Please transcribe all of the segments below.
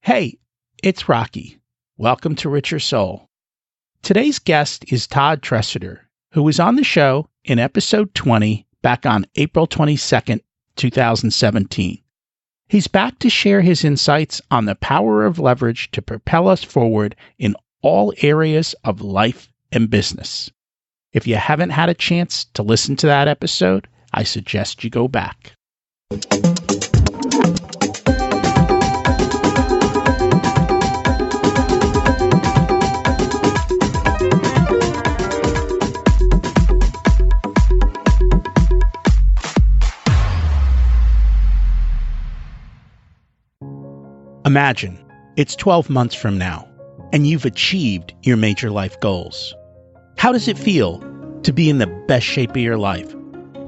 Hey, it's Rocky. Welcome to Richer Soul. Today's guest is Todd Tresidder, who was on the show in episode 20 back on April 22nd, 2017. He's back to share his insights on the power of leverage to propel us forward in all areas of life and business. If you haven't had a chance to listen to that episode, I suggest you go back. Imagine it's 12 months from now, and you've achieved your major life goals. How does it feel to be in the best shape of your life?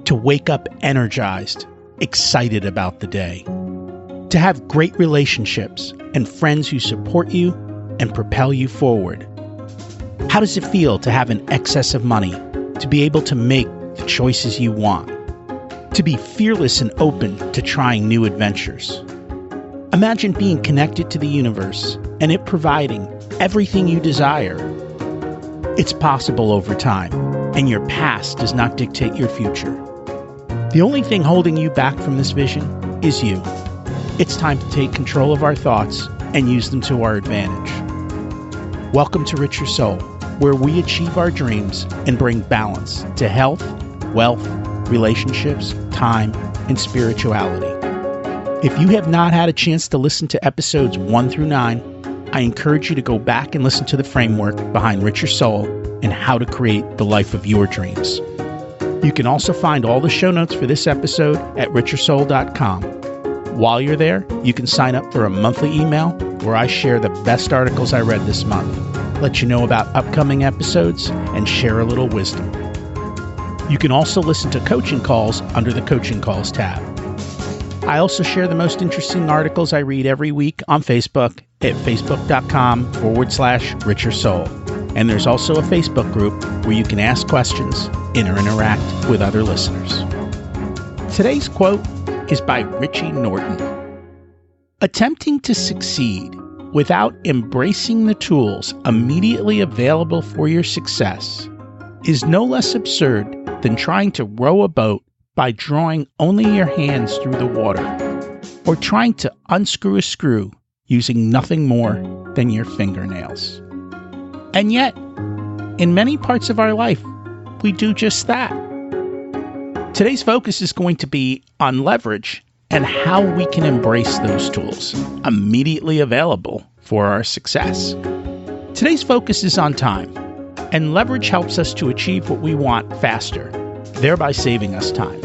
To wake up energized, excited about the day? To have great relationships and friends who support you and propel you forward? How does it feel to have an excess of money, to be able to make the choices you want? To be fearless and open to trying new adventures? Imagine being connected to the universe and it providing everything you desire. It's possible over time, and your past does not dictate your future. The only thing holding you back from this vision is you. It's time to take control of our thoughts and use them to our advantage. Welcome to Richer Soul, where we achieve our dreams and bring balance to health, wealth, relationships, time, and spirituality. If you have not had a chance to listen to episodes 1 through 9, I encourage you to go back and listen to the framework behind Richer Soul and how to create the life of your dreams. You can also find all the show notes for this episode at richersoul.com. While you're there, you can sign up for a monthly email where I share the best articles I read this month, let you know about upcoming episodes, and share a little wisdom. You can also listen to coaching calls under the Coaching Calls tab. I also share the most interesting articles I read every week on Facebook at facebook.com/Richer Soul. And there's also a Facebook group where you can ask questions and interact with other listeners. Today's quote is by Richie Norton. Attempting to succeed without embracing the tools immediately available for your success is no less absurd than trying to row a boat by drawing only your hands through the water, or trying to unscrew a screw using nothing more than your fingernails. And yet, in many parts of our life, we do just that. Today's focus is going to be on leverage and how we can embrace those tools immediately available for our success. Today's focus is on time, and leverage helps us to achieve what we want faster, thereby saving us time.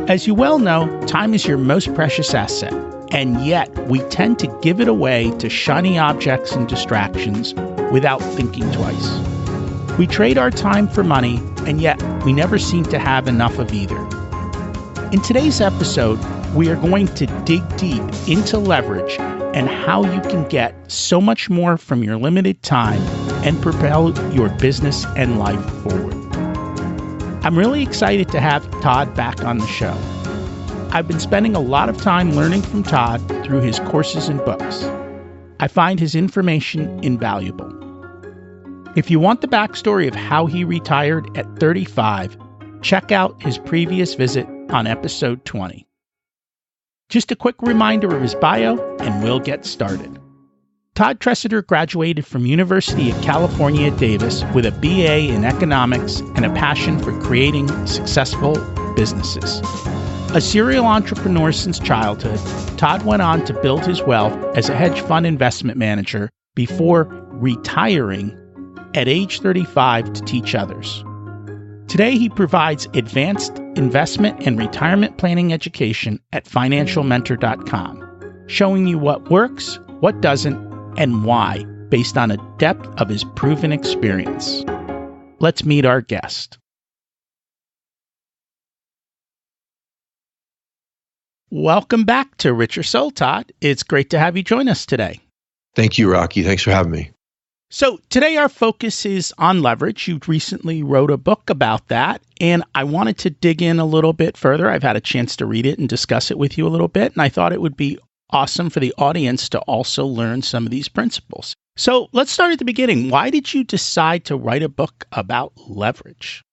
As you well know, time is your most precious asset, and yet we tend to give it away to shiny objects and distractions without thinking twice. We trade our time for money, and yet we never seem to have enough of either. In today's episode, we are going to dig deep into leverage and how you can get so much more from your limited time and propel your business and life forward. I'm really excited to have Todd back on the show. I've been spending a lot of time learning from Todd through his courses and books. I find his information invaluable. If you want the backstory of how he retired at 35, check out his previous visit on episode 20. Just a quick reminder of his bio, and we'll get started. Todd Tresidder graduated from University of California at Davis with a BA in economics and a passion for creating successful businesses. A serial entrepreneur since childhood, Todd went on to build his wealth as a hedge fund investment manager before retiring at age 35 to teach others. Today, he provides advanced investment and retirement planning education at financialmentor.com, showing you what works, what doesn't, and why, based on a depth of his proven experience. Let's meet our guest. Welcome back to Richer Soul, Todd. It's great to have you join us today. Thank you, Rocky. Thanks for having me. So today our focus is on leverage. You recently wrote a book about that, and I wanted to dig in a little bit further. I've had a chance to read it and discuss it with you a little bit, and I thought it would be awesome for the audience to also learn some of these principles. So let's start at the beginning. Why did you decide to write a book about leverage?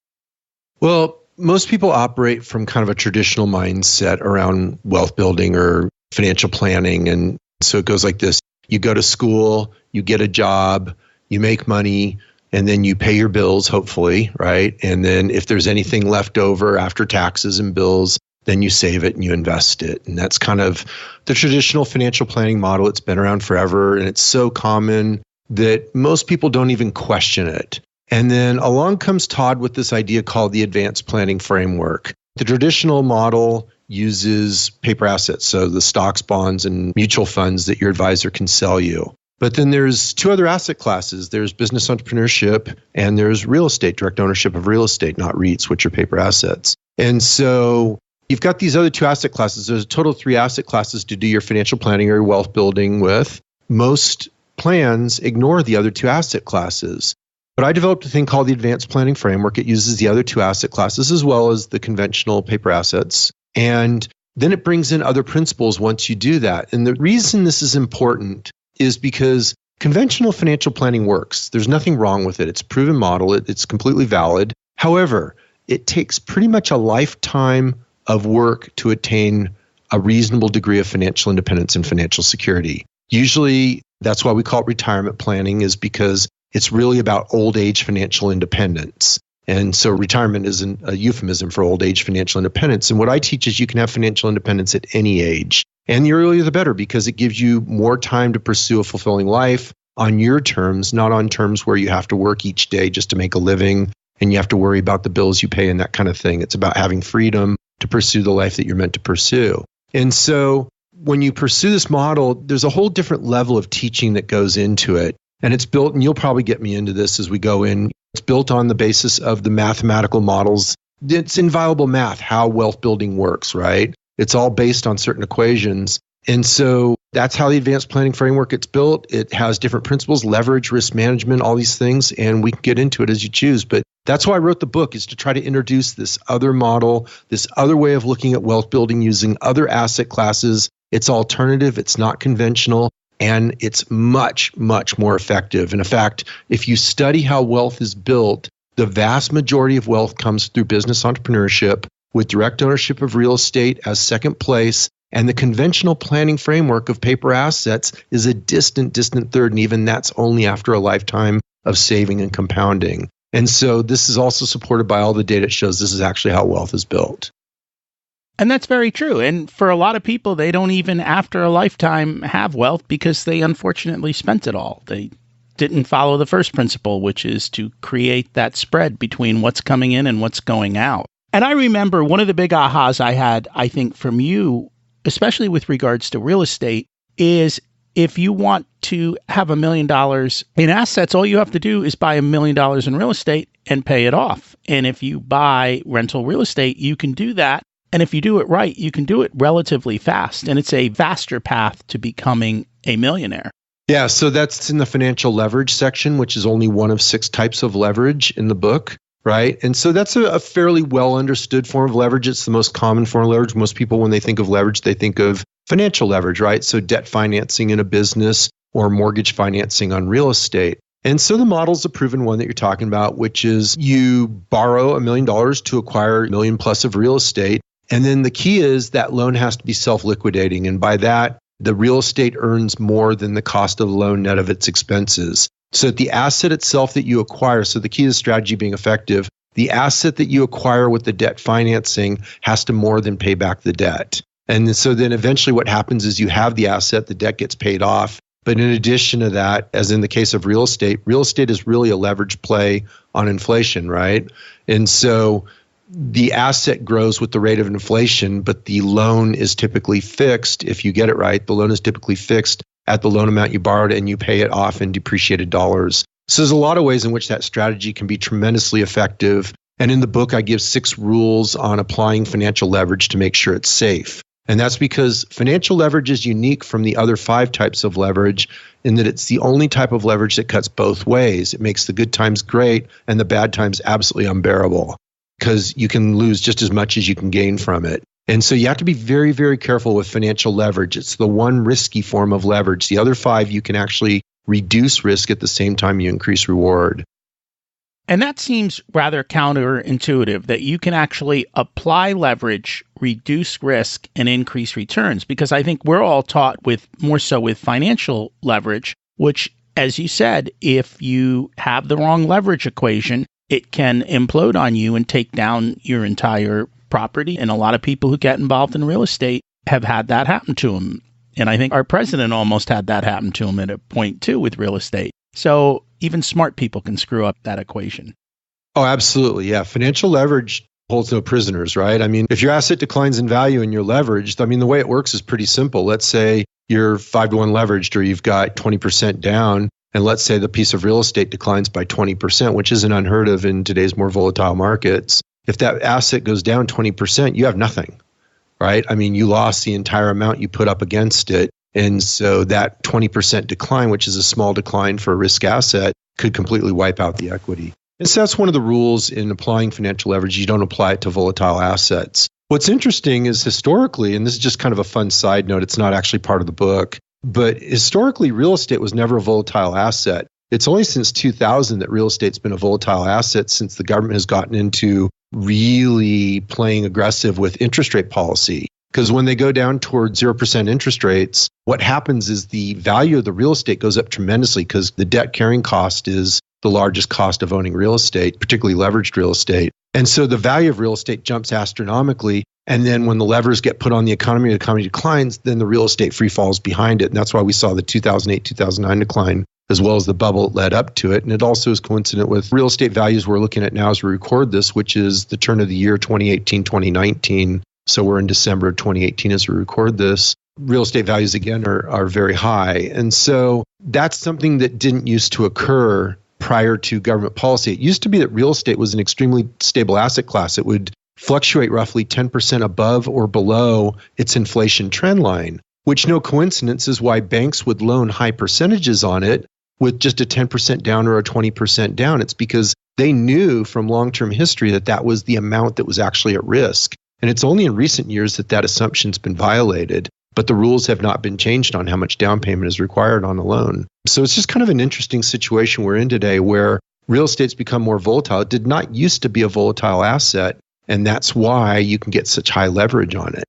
Well, most people operate from kind of a traditional mindset around wealth building or financial planning. And so it goes like this. You go to school, you get a job, you make money, and then you pay your bills, hopefully, right? And then if there's anything left over after taxes and bills, then you save it and you invest it. And that's kind of the traditional financial planning model. It's been around forever, and it's so common that most people don't even question it. And then along comes Todd with this idea called the advanced planning framework. The traditional model uses paper assets, so the stocks, bonds, and mutual funds that your advisor can sell you. But then there's two other asset classes. There's business entrepreneurship and there's real estate, direct ownership of real estate, not REITs, which are paper assets. And so you've got these other two asset classes. There's a total of 3 asset classes to do your financial planning or your wealth building with. Most plans ignore the other 2 asset classes. But I developed a thing called the advanced planning framework. It uses the other 2 asset classes as well as the conventional paper assets. And then it brings in other principles once you do that. And the reason this is important is because conventional financial planning works. There's nothing wrong with it. It's a proven model. It's completely valid. However, it takes pretty much a lifetime of work to attain a reasonable degree of financial independence and financial security. Usually, that's why we call it retirement planning, is because it's really about old age financial independence. And so retirement isn't a euphemism for old age financial independence. And what I teach is you can have financial independence at any age. And the earlier the better, because it gives you more time to pursue a fulfilling life on your terms, not on terms where you have to work each day just to make a living and you have to worry about the bills you pay and that kind of thing. It's about having freedom to pursue the life that you're meant to pursue. And so when you pursue this model, there's a whole different level of teaching that goes into it. And it's built, and you'll probably get me into this as we go in, it's built on the basis of the mathematical models. It's inviolable math, how wealth building works, right? It's all based on certain equations. And so that's how the advanced planning framework gets built. It has different principles, leverage, risk management, all these things, and we can get into it as you choose. But that's why I wrote the book, is to try to introduce this other model, this other way of looking at wealth building using other asset classes. It's alternative, it's not conventional, and it's much, much more effective. And in fact, if you study how wealth is built, the vast majority of wealth comes through business entrepreneurship, with direct ownership of real estate as second place. And the conventional planning framework of paper assets is a distant third. And even that's only after a lifetime of saving and compounding. And so this is also supported by all the data that shows this is actually how wealth is built. And that's very true. And for a lot of people, they don't even after a lifetime have wealth because they unfortunately spent it all. They didn't follow the first principle, which is to create that spread between what's coming in and what's going out. And I remember one of the big ahas I had, I think, from you, especially with regards to real estate, is if you want to have $1 million in assets, all you have to do is buy $1 million in real estate and pay it off. And if you buy rental real estate, you can do that. And if you do it right, you can do it relatively fast. And it's a faster path to becoming a millionaire. Yeah, so that's in the financial leverage section, which is only one of 6 types of leverage in the book. Right. And so that's a fairly well understood form of leverage. It's the most common form of leverage. Most people, when they think of leverage, they think of financial leverage, right? So debt financing in a business or mortgage financing on real estate. And so the model's a proven one that you're talking about, which is you borrow $1 million to acquire $1 million plus of real estate. And then the key is that loan has to be self-liquidating. And by that, the real estate earns more than the cost of the loan net of its expenses. So the asset itself that you acquire, so the key to the strategy being effective, the asset that you acquire with the debt financing has to more than pay back the debt. And so then eventually what happens is you have the asset, the debt gets paid off. But in addition to that, as in the case of real estate is really a leverage play on inflation, right? And so the asset grows with the rate of inflation, but the loan is typically fixed. If you get it right, the loan is typically fixed at the loan amount you borrowed and you pay it off in depreciated dollars. So there's a lot of ways in which that strategy can be tremendously effective. And in the book, I give 6 rules on applying financial leverage to make sure it's safe. And that's because financial leverage is unique from the other 5 types of leverage in that it's the only type of leverage that cuts both ways. It makes the good times great and the bad times absolutely unbearable because you can lose just as much as you can gain from it. And so you have to be very, very careful with financial leverage. It's the one risky form of leverage. The other 5, you can actually reduce risk at the same time you increase reward. And that seems rather counterintuitive, that you can actually apply leverage, reduce risk, and increase returns. Because I think we're all taught more so with financial leverage, which, as you said, if you have the wrong leverage equation, it can implode on you and take down your entire property. And a lot of people who get involved in real estate have had that happen to them. And I think our president almost had that happen to him at a point too with real estate. So even smart people can screw up that equation. Oh, absolutely. Yeah. Financial leverage holds no prisoners, right? I mean, if your asset declines in value and you're leveraged, I mean, the way it works is pretty simple. Let's say you're 5-to-1 leveraged, or you've got 20% down. And let's say the piece of real estate declines by 20%, which isn't unheard of in today's more volatile markets. If that asset goes down 20%, you have nothing, right? I mean, you lost the entire amount you put up against it. And so that 20% decline, which is a small decline for a risk asset, could completely wipe out the equity. And so that's one of the rules in applying financial leverage. You don't apply it to volatile assets. What's interesting is historically, and this is just kind of a fun side note, it's not actually part of the book, but historically, real estate was never a volatile asset. It's only since 2000 that real estate's been a volatile asset, since the government has gotten into really playing aggressive with interest rate policy. Because when they go down towards 0% interest rates, what happens is the value of the real estate goes up tremendously, because the debt carrying cost is the largest cost of owning real estate, particularly leveraged real estate. And so the value of real estate jumps astronomically. And then when the levers get put on the economy declines, then the real estate free falls behind it. And that's why we saw the 2008, 2009 decline, as well as the bubble that led up to it. And it also is coincident with real estate values we're looking at now as we record this, which is the turn of the year 2018, 2019. So we're in December of 2018 as we record this. Real estate values, again, are very high. And so that's something that didn't used to occur prior to government policy. It used to be that real estate was an extremely stable asset class. It would fluctuate roughly 10% above or below its inflation trend line, which, no coincidence, is why banks would loan high percentages on it with just a 10% down or a 20% down. It's because they knew from long-term history that that was the amount that was actually at risk. And it's only in recent years that that assumption's been violated, but the rules have not been changed on how much down payment is required on a loan. So it's just kind of an interesting situation we're in today, where real estate's become more volatile. It did not used to be a volatile asset, and that's why you can get such high leverage on it.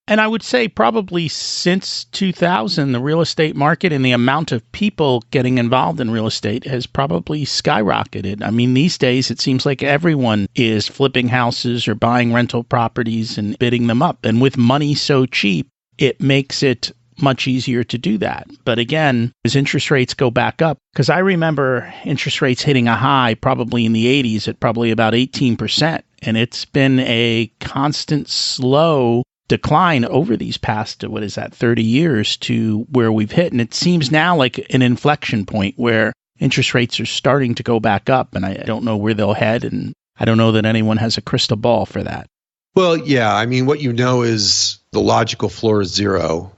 And I would say probably since 2000, the real estate market and the amount of people getting involved in real estate has probably skyrocketed. I mean, these days, it seems like everyone is flipping houses or buying rental properties and bidding them up. And with money so cheap, it makes it much easier to do that. But again, as interest rates go back up, because I remember interest rates hitting a high probably in the 80s at probably about 18%. And it's been a constant slow decline over these past, 30 years to where we've hit. And it seems now like an inflection point where interest rates are starting to go back up. And I don't know where they'll head. And I don't know that anyone has a crystal ball for that. Well, yeah. I mean, what you know is the logical floor is zero,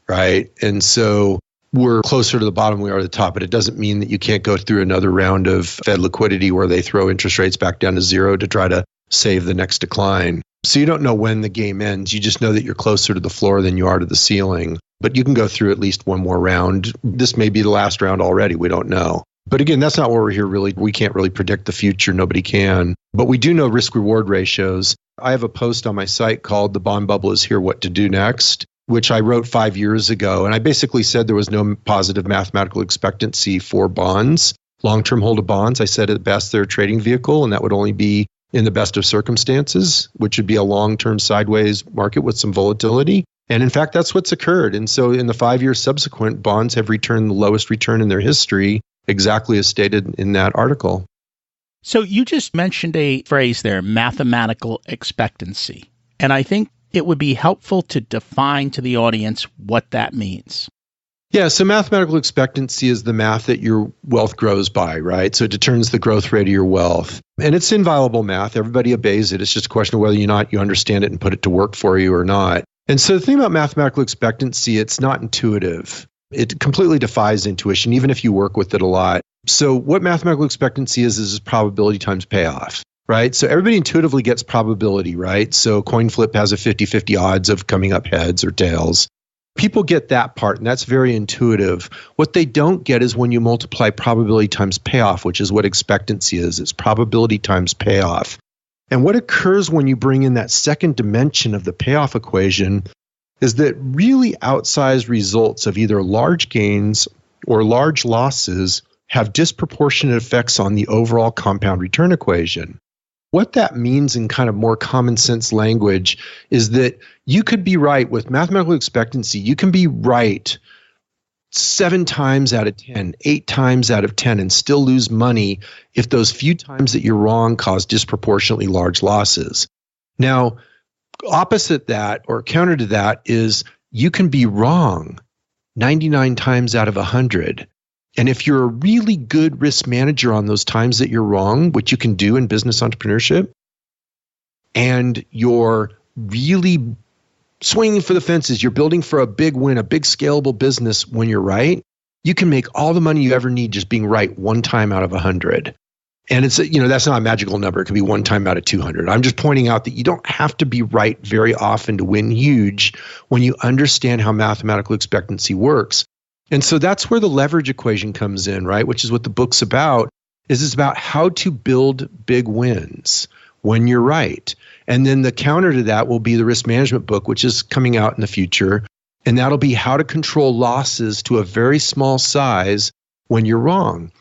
right? And so we're closer to the bottom than we are to the top, but it doesn't mean that you can't go through another round of Fed liquidity where they throw interest rates back down to zero to try to save the next decline. So you don't know when the game ends. You just know that you're closer to the floor than you are to the ceiling. But you can go through at least one more round. This may be the last round already. We don't know. But again, that's not what we're here really. We can't really predict the future. Nobody can. But we do know risk-reward ratios. I have a post on my site called "The Bond Bubble is Here, What to Do Next," which I wrote 5 years ago. And I basically said there was no positive mathematical expectancy for bonds. Long-term hold of bonds, I said at best they're a trading vehicle, and that would only be in the best of circumstances, which would be a long-term sideways market with some volatility. And in fact, that's what's occurred. And so in the 5 years subsequent, bonds have returned the lowest return in their history, exactly as stated in that article. So you just mentioned a phrase there, mathematical expectancy. And I think it would be helpful to define to the audience what that means. Yeah, so mathematical expectancy is the math that your wealth grows by, right? So it determines the growth rate of your wealth. And it's inviolable math. Everybody obeys it. It's just a question of whether or not you understand it and put it to work for you or not. And so the thing about mathematical expectancy, it's not intuitive. It completely defies intuition, even if you work with it a lot. So what mathematical expectancy is probability times payoff, right? So everybody intuitively gets probability, right? So coin flip has a 50-50 odds of coming up heads or tails. People get that part, and that's very intuitive. What they don't get is when you multiply probability times payoff, which is what expectancy is. It's probability times payoff. And what occurs when you bring in that second dimension of the payoff equation is that really outsized results of either large gains or large losses have disproportionate effects on the overall compound return equation. What that means in kind of more common sense language is that you could be right with mathematical expectancy. You can be right 7 times out of 10, 8 times out of 10, and still lose money if those few times that you're wrong cause disproportionately large losses. Now, opposite that or counter to that is you can be wrong 99 times out of 100. And if you're a really good risk manager on those times that you're wrong, which you can do in business entrepreneurship, and you're really swinging for the fences, you're building for a big win, a big scalable business when you're right, you can make all the money you ever need just being right 1 time out of 100. And it's, that's not a magical number. It could be 1 time out of 200. I'm just pointing out that you don't have to be right very often to win huge when you understand how mathematical expectancy works. And so that's where the leverage equation comes in, right? Which is what the book's about, is it's about how to build big wins when you're right. And then the counter to that will be the risk management book, which is coming out in the future. And that'll be how to control losses to a very small size when you're wrong.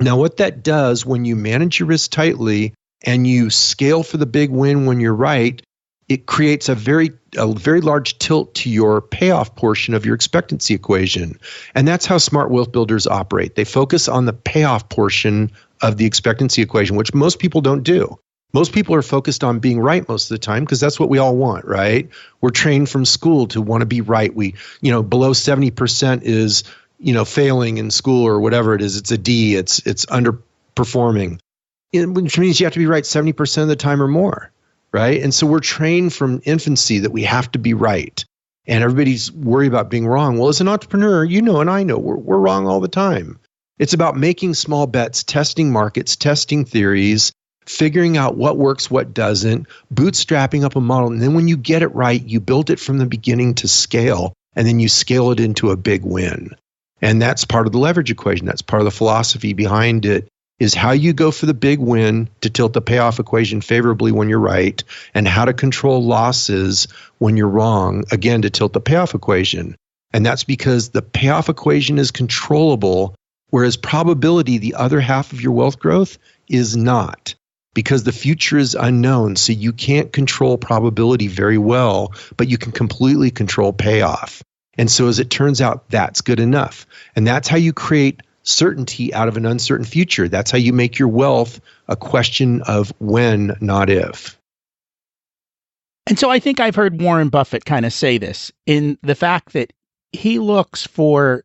Now, what that does when you manage your risk tightly and you scale for the big win when you're right, it creates a very large tilt to your payoff portion of your expectancy equation. And that's how smart wealth builders operate. They focus on the payoff portion of the expectancy equation, which most people don't do. Most people are focused on being right most of the time because that's what we all want, right? We're trained from school to want to be right. We, below 70% is, failing in school or whatever it is. It's a D, it's underperforming, which means you have to be right 70% of the time or more. Right. And so we're trained from infancy that we have to be right. And everybody's worried about being wrong. Well, as an entrepreneur, and I know we're wrong all the time. It's about making small bets, testing markets, testing theories, figuring out what works, what doesn't, bootstrapping up a model. And then when you get it right, you build it from the beginning to scale, and then you scale it into a big win. And that's part of the leverage equation. That's part of the philosophy behind it. Is how you go for the big win to tilt the payoff equation favorably when you're right, and how to control losses when you're wrong, again, to tilt the payoff equation. And that's because the payoff equation is controllable, whereas probability, the other half of your wealth growth, is not. Because the future is unknown, so you can't control probability very well, but you can completely control payoff. And so as it turns out, that's good enough. And that's how you create certainty out of an uncertain future. That's how you make your wealth a question of when, not if. And so I think I've heard Warren Buffett kind of say this in the fact that he looks for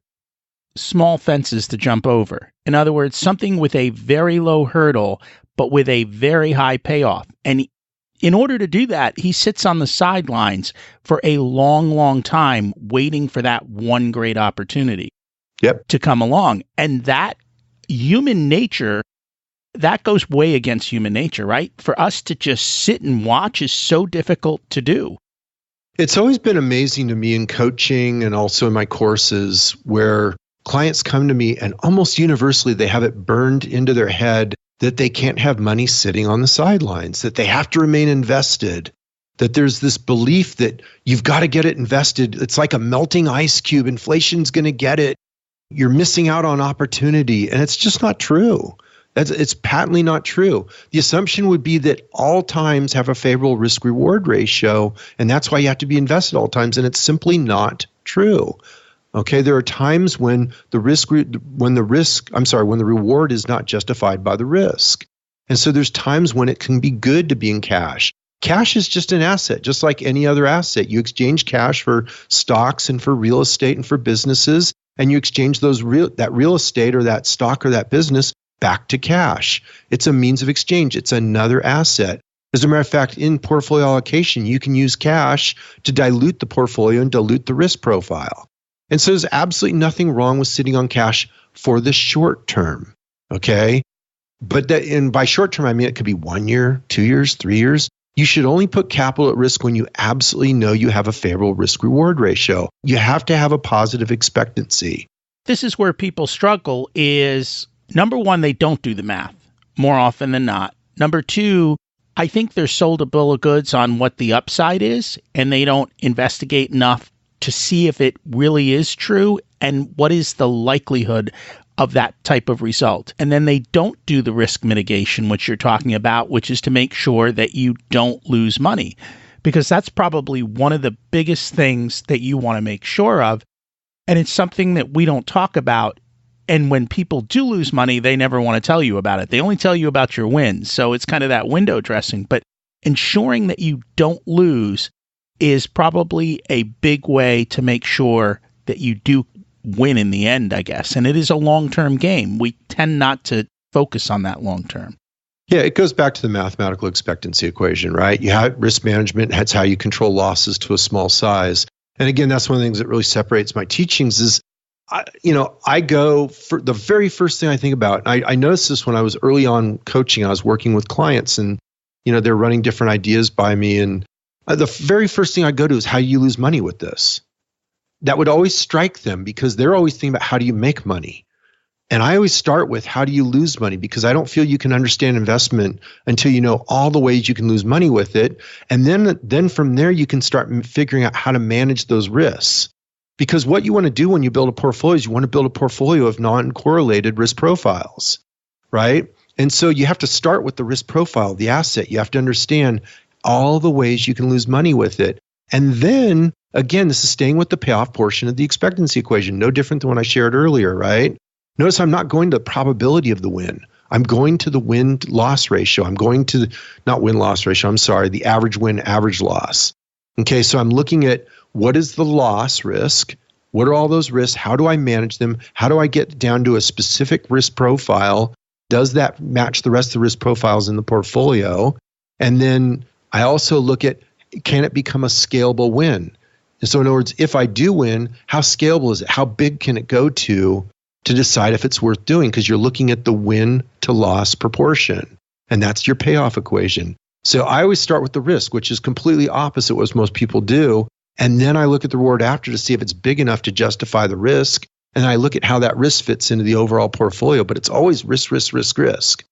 small fences to jump over. In other words, something with a very low hurdle, but with a very high payoff. And in order to do that, he sits on the sidelines for a long, long time, waiting for that one great opportunity. Yep. To come along. And that human nature, that goes way against human nature, right? For us to just sit and watch is so difficult to do. It's always been amazing to me in coaching and also in my courses where clients come to me and almost universally they have it burned into their head that they can't have money sitting on the sidelines, that they have to remain invested, that there's this belief that you've got to get it invested. It's like a melting ice cube. Inflation's going to get it. You're missing out on opportunity. And it's just not true. It's patently not true. The assumption would be that all times have a favorable risk-reward ratio, and that's why you have to be invested all times. And it's simply not true. Okay, there are times when the reward is not justified by the risk. And so there's times when it can be good to be in cash. Cash is just an asset, just like any other asset. You exchange cash for stocks and for real estate and for businesses. And you exchange that real estate or that stock or that business back to cash. It's a means of exchange. It's another asset. As a matter of fact, in portfolio allocation, you can use cash to dilute the portfolio and dilute the risk profile. And so there's absolutely nothing wrong with sitting on cash for the short term, okay? But and by short term, I mean, it could be 1 year, 2 years, 3 years. You should only put capital at risk when you absolutely know you have a favorable risk-reward ratio. You have to have a positive expectancy. This is where people struggle is, number one, they don't do the math more often than not. Number two, I think they're sold a bill of goods on what the upside is, and they don't investigate enough to see if it really is true and what is the likelihood of that type of result. And then they don't do the risk mitigation, which you're talking about, which is to make sure that you don't lose money, because that's probably one of the biggest things that you want to make sure of. And it's something that we don't talk about. And when people do lose money, they never want to tell you about it. They only tell you about your wins. So it's kind of that window dressing. But ensuring that you don't lose is probably a big way to make sure that you do win in the end, I guess. And it is a long-term game. We tend not to focus on that long-term. Yeah, it goes back to the mathematical expectancy equation, right? You have risk management. That's how you control losses to a small size. And again, that's one of the things that really separates my teachings is, I go for the very first thing I think about. I noticed this when I was early on coaching. I was working with clients and, they're running different ideas by me. And the very first thing I go to is, how do you lose money with this? That would always strike them because they're always thinking about, how do you make money? And I always start with, how do you lose money? Because I don't feel you can understand investment until you know all the ways you can lose money with it. And then from there, you can start figuring out how to manage those risks. Because what you want to do when you build a portfolio is you want to build a portfolio of non-correlated risk profiles, right? And so you have to start with the risk profile of the asset. You have to understand all the ways you can lose money with it. And then, again, this is staying with the payoff portion of the expectancy equation, no different than what I shared earlier, right? Notice I'm not going to the probability of the win. I'm going to the win-loss ratio. I'm going to, not win-loss ratio, I'm sorry, the average win, average loss. Okay, so I'm looking at, what is the loss risk? What are all those risks? How do I manage them? How do I get down to a specific risk profile? Does that match the rest of the risk profiles in the portfolio? And then I also look at, can it become a scalable win? And so in other words, if I do win, how scalable is it? How big can it go to decide if it's worth doing? Because you're looking at the win to loss proportion. And that's your payoff equation. So I always start with the risk, which is completely opposite what most people do. And then I look at the reward after to see if it's big enough to justify the risk. And I look at how that risk fits into the overall portfolio. But it's always risk, risk, risk, risk.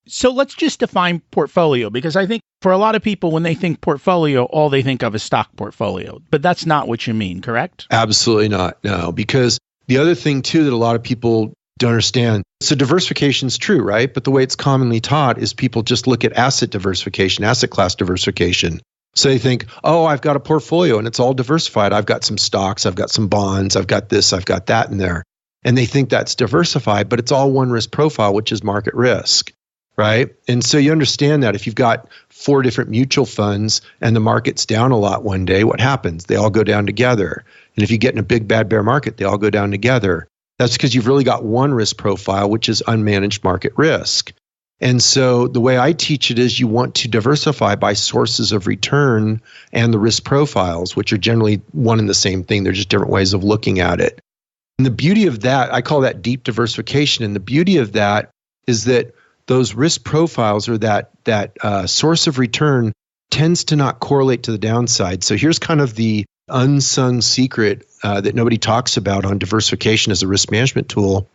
So let's just define portfolio, because I think for a lot of people, when they think portfolio, all they think of is stock portfolio. But that's not what you mean, correct? Absolutely not. No, because the other thing, too, that a lot of people don't understand. So diversification is true, right? But the way it's commonly taught is people just look at asset diversification, asset class diversification. So they think, oh, I've got a portfolio and it's all diversified. I've got some stocks, I've got some bonds, I've got this, I've got that in there. And they think that's diversified, but it's all one risk profile, which is market risk, right? And so you understand that if you've got 4 different mutual funds and the market's down a lot one day, what happens? They all go down together. And if you get in a big bad bear market, they all go down together. That's because you've really got one risk profile, which is unmanaged market risk. And so the way I teach it is you want to diversify by sources of return and the risk profiles, which are generally one and the same thing. They're just different ways of looking at it. And the beauty of that, I call that deep diversification. And the beauty of that is that those risk profiles, or that source of return, tends to not correlate to the downside. So here's kind of the unsung secret that nobody talks about on diversification as a risk management tool,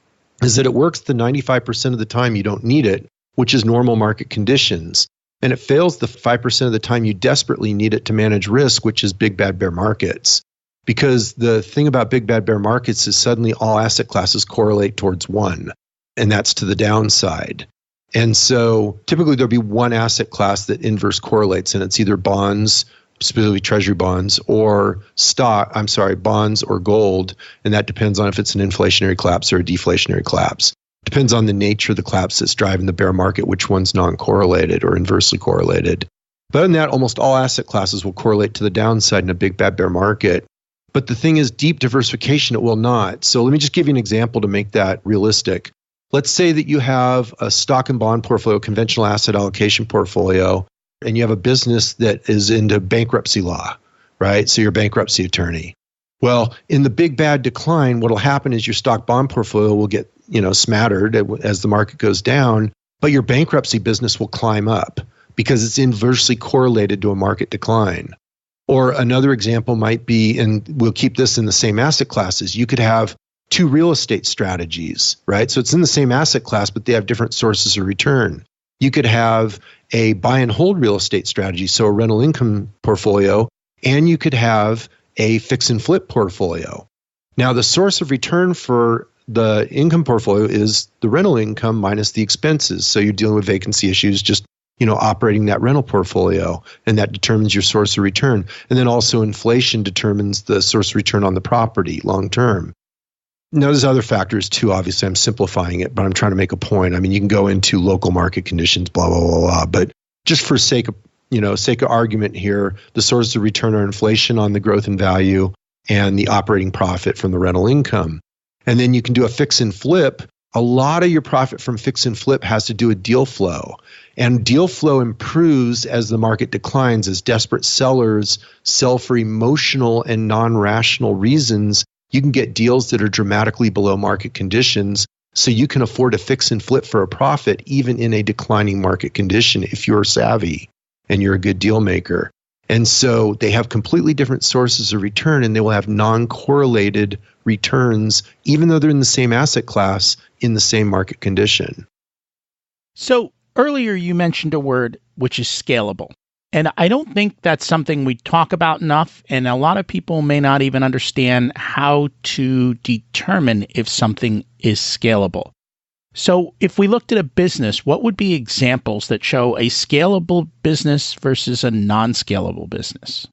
is that it works the 95% of the time you don't need it, which is normal market conditions. And it fails the 5% of the time you desperately need it to manage risk, which is big bad bear markets. Because the thing about big bad bear markets is suddenly all asset classes correlate towards one, and that's to the downside. And so typically there'll be one asset class that inverse correlates, and it's either bonds, specifically treasury bonds, or bonds or gold. And that depends on if it's an inflationary collapse or a deflationary collapse. Depends on the nature of the collapse that's driving the bear market, which one's non-correlated or inversely correlated. But other than that, almost all asset classes will correlate to the downside in a big bad bear market. But the thing is, deep diversification, it will not. So let me just give you an example to make that realistic. Let's say that you have a stock and bond portfolio, conventional asset allocation portfolio, and you have a business that is into bankruptcy law, right? So you're a bankruptcy attorney. Well, in the big bad decline, what will happen is your stock bond portfolio will get, smattered as the market goes down. but your bankruptcy business will climb up because it's inversely correlated to a market decline. Or another example might be, and we'll keep this in the same asset classes, you could have two real estate strategies, right? So it's in the same asset class, but they have different sources of return. You could have a buy and hold real estate strategy, so a rental income portfolio, and you could have a fix and flip portfolio. Now, the source of return for the income portfolio is the rental income minus the expenses. So you're dealing with vacancy issues, just operating that rental portfolio, and that determines your source of return. And then also inflation determines the source of return on the property long term. Now, there's other factors too. Obviously, I'm simplifying it, but I'm trying to make a point. I mean, you can go into local market conditions, blah, blah, blah, blah. But just for sake of argument here, the sources of return are inflation on the growth and value and the operating profit from the rental income. And then you can do a fix and flip. A lot of your profit from fix and flip has to do with deal flow. And deal flow improves as the market declines, as desperate sellers sell for emotional and non-rational reasons. You can get deals that are dramatically below market conditions, so you can afford to fix and flip for a profit even in a declining market condition if you're savvy and you're a good deal maker. And so they have completely different sources of return, and they will have non-correlated returns even though they're in the same asset class in the same market condition. So earlier you mentioned a word which is scalable. And I don't think that's something we talk about enough, and a lot of people may not even understand how to determine if something is scalable. So if we looked at a business, what would be examples that show a scalable business versus a non-scalable business?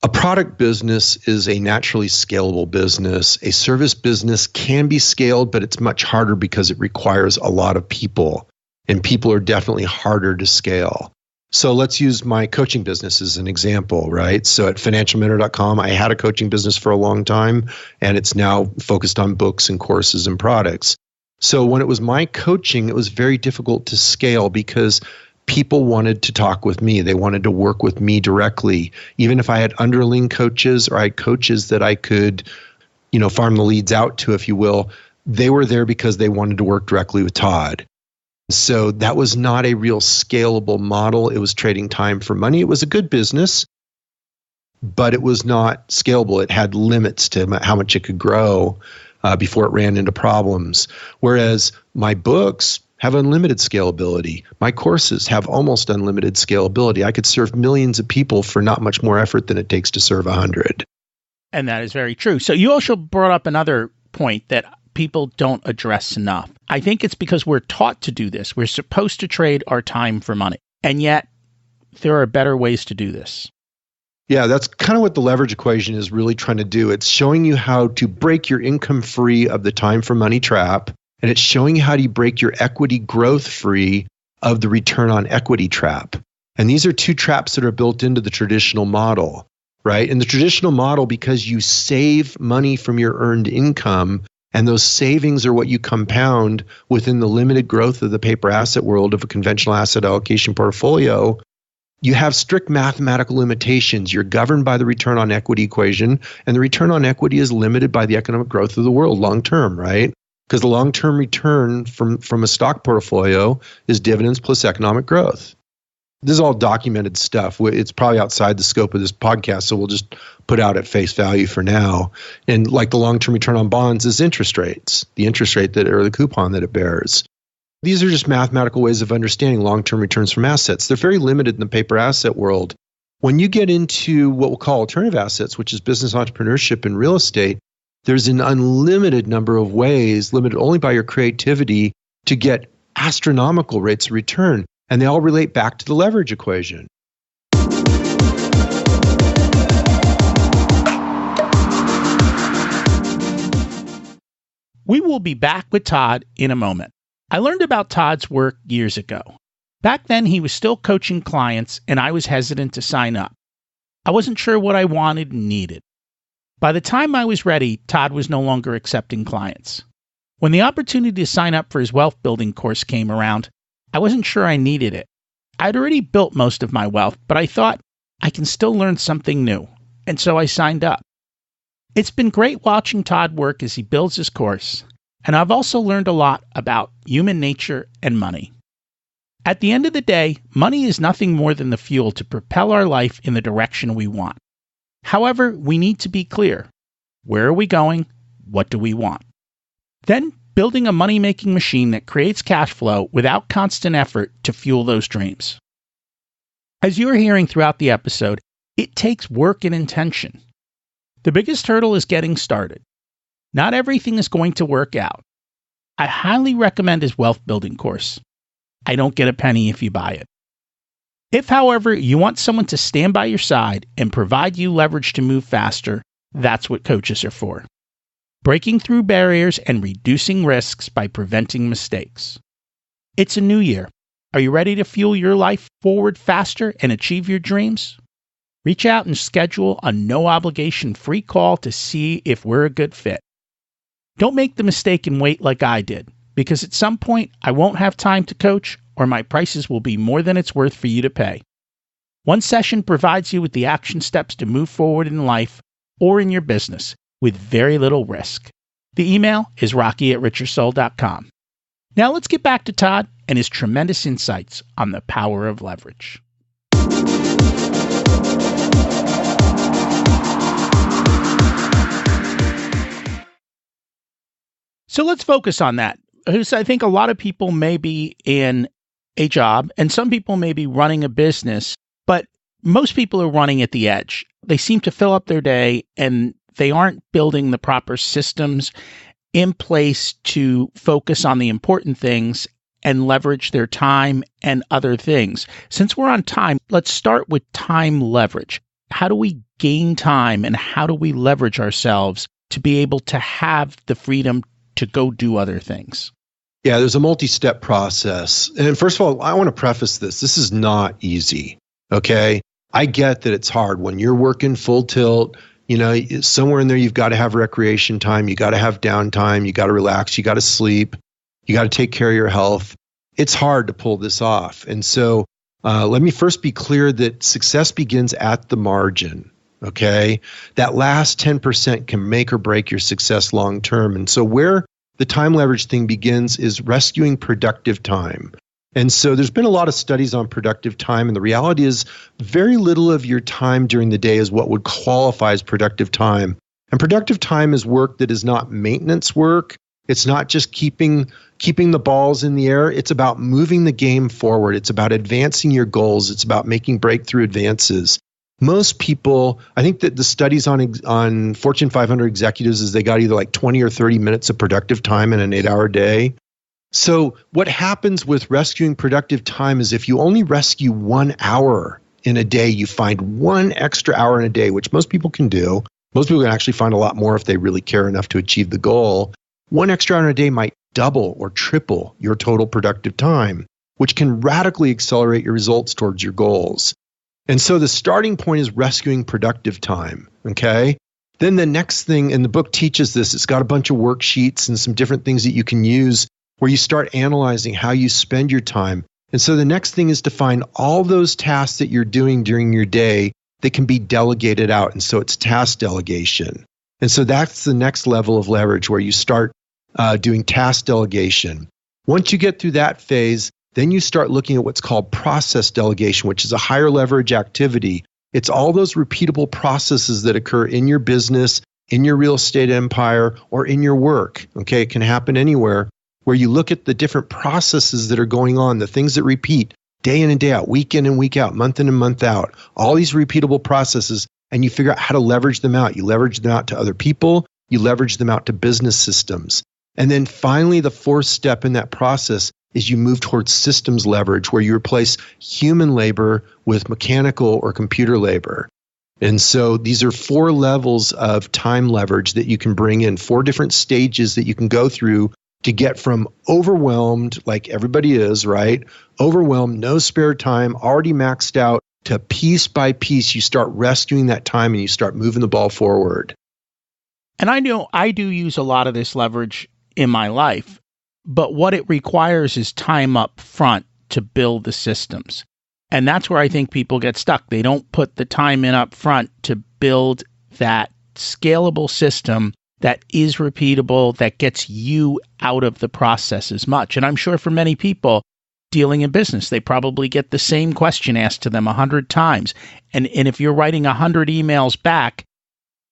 A product business is a naturally scalable business. A service business can be scaled, but it's much harder because it requires a lot of people, and people are definitely harder to scale. So let's use my coaching business as an example, right? So at financialmentor.com, I had a coaching business for a long time, and it's now focused on books and courses and products. So when it was my coaching, it was very difficult to scale because people wanted to talk with me. They wanted to work with me directly. Even if I had underling coaches or I had coaches that I could, farm the leads out to, if you will, they were there because they wanted to work directly with Todd. So that was not a real scalable model. It was trading time for money. It was a good business, but it was not scalable. It had limits to how much it could grow before it ran into problems. Whereas my books have unlimited scalability. My courses have almost unlimited scalability. I could serve millions of people for not much more effort than it takes to serve 100. And that is very true. So you also brought up another point that people don't address enough. I think it's because we're taught to do this. We're supposed to trade our time for money. And yet there are better ways to do this. Yeah, that's kind of what the leverage equation is really trying to do. It's showing you how to break your income free of the time for money trap. And it's showing you how to break your equity growth free of the return on equity trap. And these are two traps that are built into the traditional model, right? In the traditional model, because you save money from your earned income, and those savings are what you compound within the limited growth of the paper asset world of a conventional asset allocation portfolio, you have strict mathematical limitations. You're governed by the return on equity equation, and the return on equity is limited by the economic growth of the world long term, right? Because the long-term return from a stock portfolio is dividends plus economic growth. This is all documented stuff. It's probably outside the scope of this podcast, so we'll just put out at face value for now. And like the long-term return on bonds is interest rates, the interest rate that or the coupon that it bears. These are just mathematical ways of understanding long-term returns from assets. They're very limited in the paper asset world. When you get into what we'll call alternative assets, which is business entrepreneurship and real estate, there's an unlimited number of ways, limited only by your creativity, to get astronomical rates of return. And they all relate back to the leverage equation. We will be back with Todd in a moment. I learned about Todd's work years ago. Back then, he was still coaching clients, and I was hesitant to sign up. I wasn't sure what I wanted and needed. By the time I was ready, Todd was no longer accepting clients. When the opportunity to sign up for his wealth building course came around, I wasn't sure I needed it. I'd already built most of my wealth, but I thought I can still learn something new, and so I signed up. It's been great watching Todd work as he builds his course, and I've also learned a lot about human nature and money. At the end of the day, money is nothing more than the fuel to propel our life in the direction we want. However, we need to be clear. Where are we going? What do we want? Then, building a money-making machine that creates cash flow without constant effort to fuel those dreams. As you are hearing throughout the episode, it takes work and intention. The biggest hurdle is getting started. Not everything is going to work out. I highly recommend his wealth building course. I don't get a penny if you buy it. If, however, you want someone to stand by your side and provide you leverage to move faster, that's what coaches are for. Breaking through barriers and reducing risks by preventing mistakes. It's a new year. Are you ready to fuel your life forward faster and achieve your dreams? Reach out and schedule a no-obligation free call to see if we're a good fit. Don't make the mistake and wait like I did, because at some point I won't have time to coach or my prices will be more than it's worth for you to pay. One session provides you with the action steps to move forward in life or in your business with very little risk. The email is rocky@richersoul.com. Now let's get back to Todd and his tremendous insights on the power of leverage. So let's focus on that. Because I think a lot of people may be in a job and some people may be running a business, but most people are running at the edge. They seem to fill up their day and they aren't building the proper systems in place to focus on the important things and leverage their time and other things. Since we're on time, let's start with time leverage. How do we gain time and how do we leverage ourselves to be able to have the freedom to go do other things? Yeah, there's a multi-step process. And first of all, I want to preface this. This is not easy, okay? I get that it's hard when you're working full tilt. You know, somewhere in there, you've got to have recreation time. You got to have downtime. You got to relax. You got to sleep. You got to take care of your health. It's hard to pull this off. And so let me first be clear that success begins at the margin, okay? That last 10% can make or break your success long term. And so where the time leverage thing begins is rescuing productive time. And so there's been a lot of studies on productive time, and the reality is very little of your time during the day is what would qualify as productive time. And productive time is work that is not maintenance work. It's not just keeping the balls in the air. It's about moving the game forward. It's about advancing your goals. It's about making breakthrough advances. Most people, I think that the studies on Fortune 500 executives is they got either like 20 or 30 minutes of productive time in an 8-hour day. So what happens with rescuing productive time is if you only rescue 1 hour in a day, you find 1 extra hour in a day, which most people can do. Most people can actually find a lot more if they really care enough to achieve the goal. 1 extra hour in a day might double or triple your total productive time, which can radically accelerate your results towards your goals. And so the starting point is rescuing productive time, okay? Then the next thing, and the book teaches this, it's got a bunch of worksheets and some different things that you can use where you start analyzing how you spend your time. And so the next thing is to find all those tasks that you're doing during your day that can be delegated out. And so it's task delegation. And so that's the next level of leverage where you start doing task delegation. Once you get through that phase, then you start looking at what's called process delegation, which is a higher leverage activity. It's all those repeatable processes that occur in your business, in your real estate empire, or in your work. Okay, it can happen anywhere, where you look at the different processes that are going on, the things that repeat day in and day out, week in and week out, month in and month out, all these repeatable processes, and you figure out how to leverage them out. You leverage them out to other people, you leverage them out to business systems. And then finally, the fourth step in that process is you move towards systems leverage, where you replace human labor with mechanical or computer labor. And so these are 4 levels of time leverage that you can bring in, 4 different stages that you can go through to get from overwhelmed, like everybody is, right? Overwhelmed, no spare time, already maxed out, to piece by piece, you start rescuing that time and you start moving the ball forward. And I know I do use a lot of this leverage in my life, but what it requires is time up front to build the systems. And that's where I think people get stuck. They don't put the time in up front to build that scalable system that is repeatable, that gets you out of the process as much. And I'm sure for many people, dealing in business. They probably get the same question asked to them 100 times. And if you're writing 100 emails back,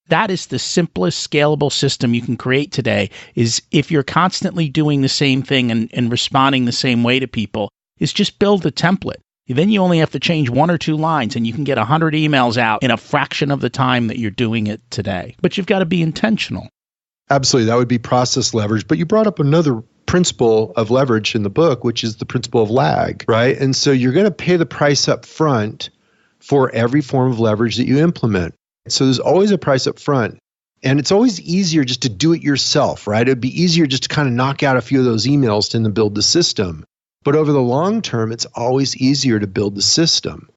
that is the simplest scalable system you can create today, is if you're constantly doing the same thing and responding the same way to people, is just build a template. Then you only have to change 1 or 2 lines and you can get 100 emails out in a fraction of the time that you're doing it today. But you've got to be intentional. Absolutely. That would be process leverage. But you brought up another principle of leverage in the book, which is the principle of lag, right? And so you're going to pay the price up front for every form of leverage that you implement. So there's always a price up front. And it's always easier just to do it yourself, right? It'd be easier just to kind of knock out a few of those emails and then build the system. But over the long term, it's always easier to build the system.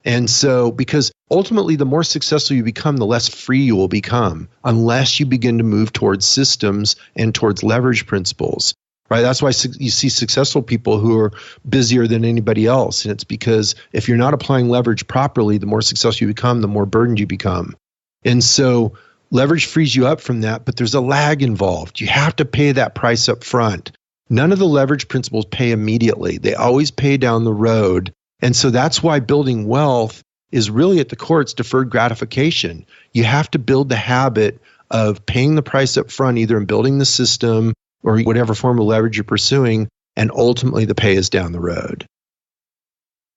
And so, because ultimately, the more successful you become, the less free you will become, unless you begin to move towards systems and towards leverage principles, right? That's why you see successful people who are busier than anybody else. And it's because if you're not applying leverage properly, the more successful you become, the more burdened you become. And so leverage frees you up from that, but there's a lag involved. You have to pay that price up front. None of the leverage principles pay immediately. They always pay down the road. And so that's why building wealth is really at the core, it's deferred gratification. You have to build the habit of paying the price up front, either in building the system or whatever form of leverage you're pursuing, and ultimately the pay is down the road.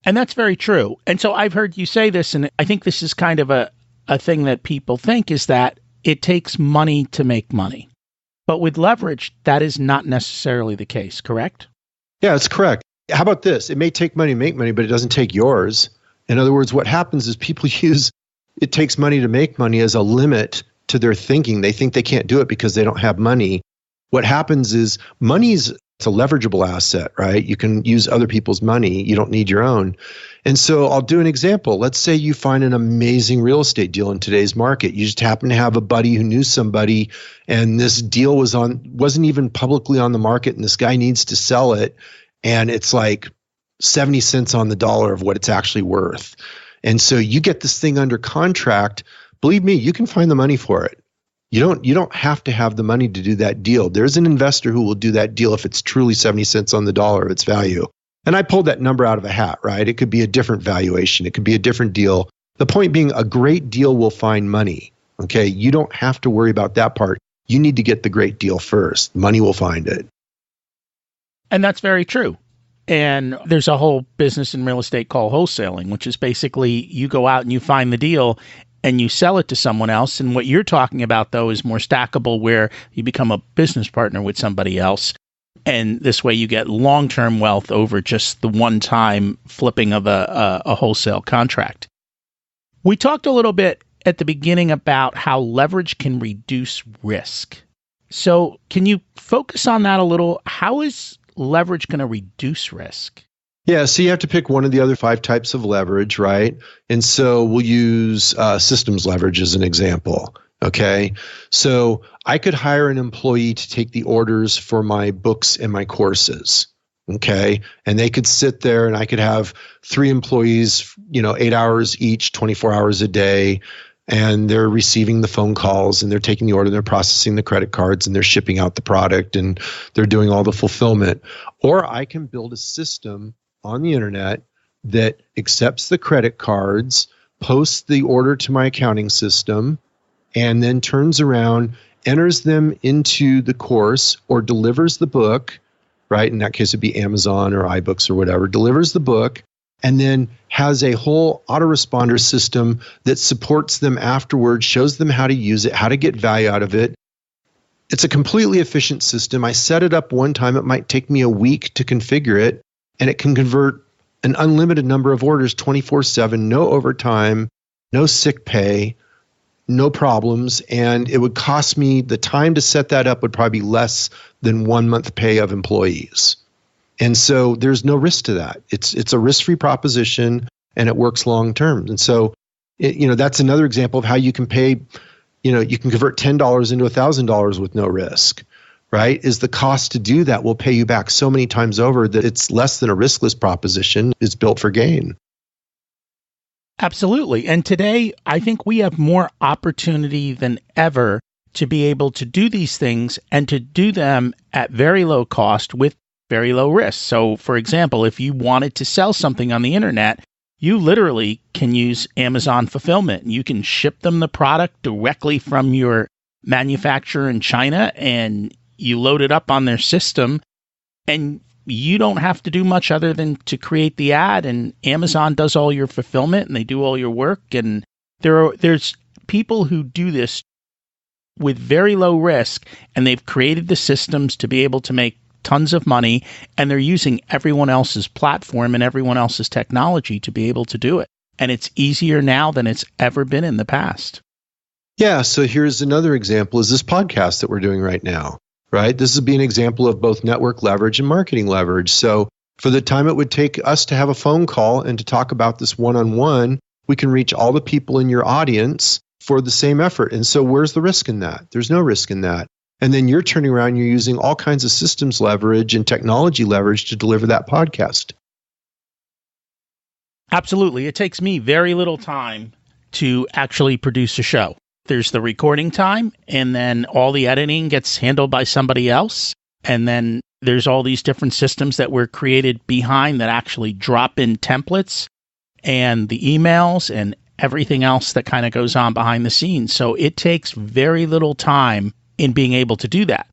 And that's very true. And so I've heard you say this, and I think this is kind of a thing that people think, is that it takes money to make money. But with leverage, that is not necessarily the case, correct? Yeah, it's correct. How about this? It may take money to make money, but it doesn't take yours. In other words, what happens is people use it takes money to make money as a limit to their thinking. They think they can't do it because they don't have money. What happens is it's a leverageable asset, right? You can use other people's money. You don't need your own. And so I'll do an example. Let's say you find an amazing real estate deal in today's market. You just happen to have a buddy who knew somebody, and this deal wasn't even publicly on the market, and this guy needs to sell it, and it's like 70 cents on the dollar of what it's actually worth. And so you get this thing under contract. Believe me, you can find the money for it. You don't have to have the money to do that deal. There's an investor who will do that deal if it's truly 70 cents on the dollar of its value. And I pulled that number out of a hat, right? It could be a different valuation. It could be a different deal. The point being, a great deal will find money, okay? You don't have to worry about that part. You need to get the great deal first. Money will find it. And that's very true. And there's a whole business in real estate called wholesaling, which is basically you go out and you find the deal and you sell it to someone else. And what you're talking about, though, is more stackable, where you become a business partner with somebody else. And this way you get long-term wealth over just the one-time flipping of a wholesale contract. We talked a little bit at the beginning about how leverage can reduce risk. So can you focus on that a little? How is leverage going to reduce risk? Yeah, so you have to pick one of the other 5 types of leverage, right? And so we'll use systems leverage as an example, okay? So I could hire an employee to take the orders for my books and my courses, okay? And they could sit there and I could have 3 employees, 8 hours each, 24 hours a day, and they're receiving the phone calls and they're taking the order, they're processing the credit cards and they're shipping out the product and they're doing all the fulfillment. Or I can build a system on the internet that accepts the credit cards, posts the order to my accounting system, and then turns around, enters them into the course or delivers the book, right? In that case, it'd be Amazon or iBooks or whatever, delivers the book, and then has a whole autoresponder system that supports them afterwards, shows them how to use it, how to get value out of it. It's a completely efficient system. I set it up one time. It might take me a week to configure it, and it can convert an unlimited number of orders 24/7, no overtime, no sick pay, no problems. And it would cost me, the time to set that up would probably be less than 1 month pay of employees. And so there's no risk to that. It's a risk-free proposition and it works long term. And so, that's another example of how you can pay, you can convert $10 into $1,000 with no risk. Right? Is the cost to do that will pay you back so many times over that it's less than a riskless proposition. It's built for gain. Absolutely. And today, I think we have more opportunity than ever to be able to do these things and to do them at very low cost with very low risk. So, for example, if you wanted to sell something on the internet, you literally can use Amazon fulfillment. You can ship them the product directly from your manufacturer in China, and you load it up on their system, and you don't have to do much other than to create the ad, and Amazon does all your fulfillment and they do all your work. And there's people who do this with very low risk, and they've created the systems to be able to make tons of money, and they're using everyone else's platform and everyone else's technology to be able to do it. And it's easier now than it's ever been in the past. Yeah, so here's another example is this podcast that we're doing right now, right? This would be an example of both network leverage and marketing leverage. So for the time it would take us to have a phone call and to talk about this one-on-one, we can reach all the people in your audience for the same effort. And so where's the risk in that? There's no risk in that. And then you're turning around, you're using all kinds of systems leverage and technology leverage to deliver that podcast. Absolutely. It takes me very little time to actually produce a show. There's the recording time, and then all the editing gets handled by somebody else. And then there's all these different systems that were created behind that actually drop in templates and the emails and everything else that kind of goes on behind the scenes. So it takes very little time in being able to do that.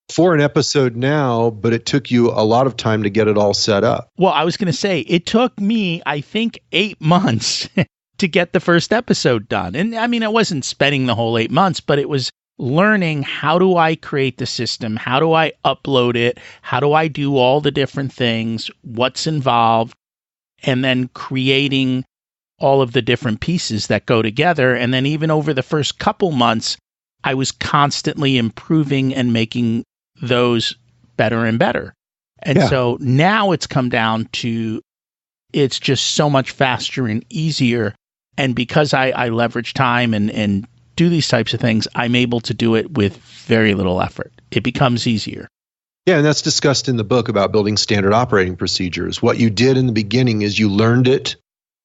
For an episode now, but it took you a lot of time to get it all set up. Well, I was going to say, it took me, I think, 8 months to get the first episode done. And I mean, I wasn't spending the whole 8 months, but it was learning, how do I create the system? How do I upload it? How do I do all the different things? What's involved? And then creating all of the different pieces that go together. And then even over the first couple months, I was constantly improving and making those better and better. And so now it's come down to, it's just so much faster and easier. And because I leverage time and do these types of things, I'm able to do it with very little effort. It becomes easier. Yeah, and that's discussed in the book about building standard operating procedures. What you did in the beginning is you learned it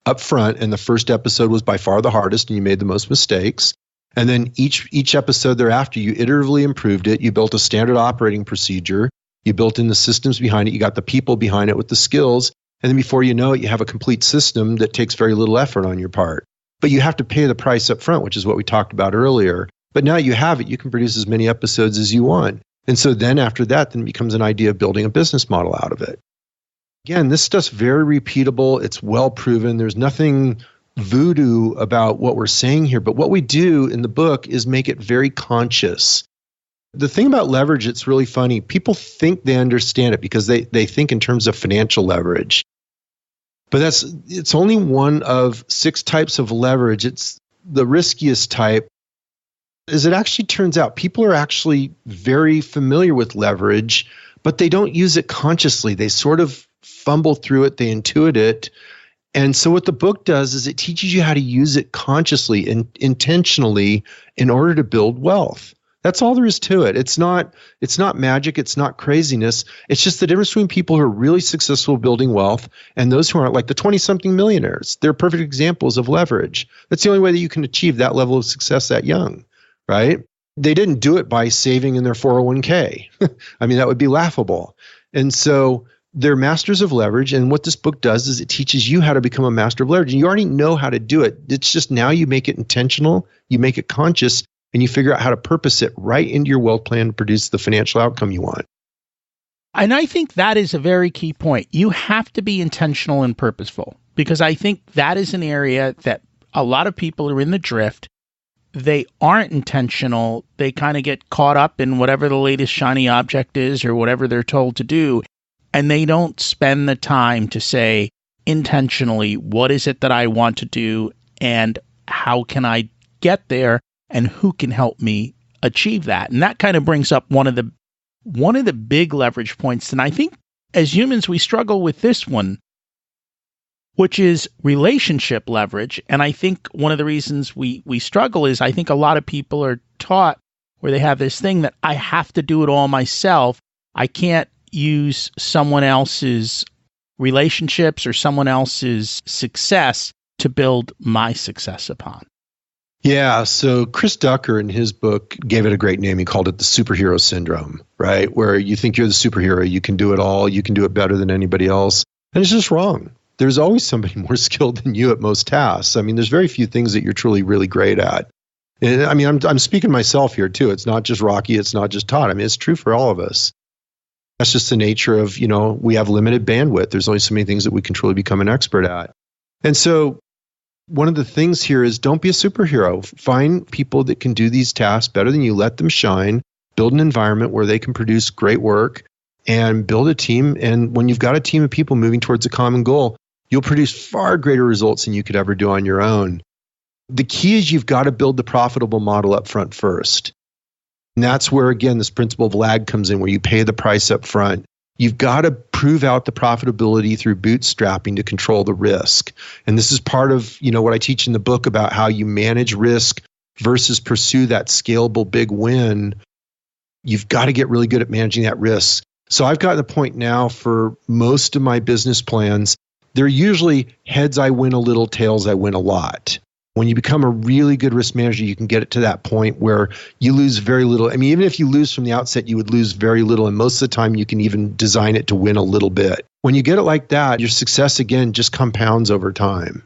up front, and the first episode was by far the hardest, and you made the most mistakes. And then each episode thereafter, you iteratively improved it. You built a standard operating procedure. You built in the systems behind it. You got the people behind it with the skills. And then before you know it, you have a complete system that takes very little effort on your part. But you have to pay the price up front, which is what we talked about earlier. But now you have it. You can produce as many episodes as you want. And so then after that, then it becomes an idea of building a business model out of it. Again, this stuff's very repeatable. It's well proven. There's nothing voodoo about what we're saying here. But what we do in the book is make it very conscious. The thing about leverage, it's really funny. People think they understand it because they think in terms of financial leverage. But it's only one of 6 types of leverage. It's the riskiest type. As it actually turns out, people are actually very familiar with leverage, but they don't use it consciously. They sort of fumble through it, they intuit it. And so what the book does is it teaches you how to use it consciously and intentionally in order to build wealth. That's all there is to it. It's not magic. It's not craziness. It's just the difference between people who are really successful building wealth and those who aren't, like the 20-something millionaires. They're perfect examples of leverage. That's the only way that you can achieve that level of success that young, right? They didn't do it by saving in their 401k. I mean, that would be laughable. And so they're masters of leverage. And what this book does is it teaches you how to become a master of leverage. And you already know how to do it. It's just now you make it intentional, you make it conscious, and you figure out how to purpose it right into your wealth plan to produce the financial outcome you want. And I think that is a very key point. You have to be intentional and purposeful, because I think that is an area that a lot of people are in the drift. They aren't intentional. They kind of get caught up in whatever the latest shiny object is or whatever they're told to do. And they don't spend the time to say intentionally, what is it that I want to do and how can I get there? And who can help me achieve that? And that kind of brings up one of the big leverage points. And I think as humans, we struggle with this one, which is relationship leverage. And I think one of the reasons we struggle is I think a lot of people are taught where they have this thing that I have to do it all myself. I can't use someone else's relationships or someone else's success to build my success upon. Yeah. So Chris Ducker in his book gave it a great name. He called it the superhero syndrome, right? Where you think you're the superhero, you can do it all, you can do it better than anybody else. And it's just wrong. There's always somebody more skilled than you at most tasks. I mean, there's very few things that you're truly really great at. And I mean, I'm speaking to myself here too. It's not just Rocky, it's not just Todd. I mean, it's true for all of us. That's just the nature of, we have limited bandwidth. There's only so many things that we can truly become an expert at. And so one of the things here is don't be a superhero. Find people that can do these tasks better than you. Let them shine. Build an environment where they can produce great work and build a team. And when you've got a team of people moving towards a common goal, you'll produce far greater results than you could ever do on your own. The key is you've got to build the profitable model up front first. And that's where, again, this principle of lag comes in, where you pay the price up front. You've got to prove out the profitability through bootstrapping to control the risk. And this is part of, what I teach in the book about how you manage risk versus pursue that scalable big win. You've got to get really good at managing that risk. So I've gotten to the point now for most of my business plans, they're usually heads I win a little, tails I win a lot. When you become a really good risk manager, you can get it to that point where you lose very little. I mean, even if you lose from the outset, you would lose very little. And most of the time, you can even design it to win a little bit. When you get it like that, your success, again, just compounds over time.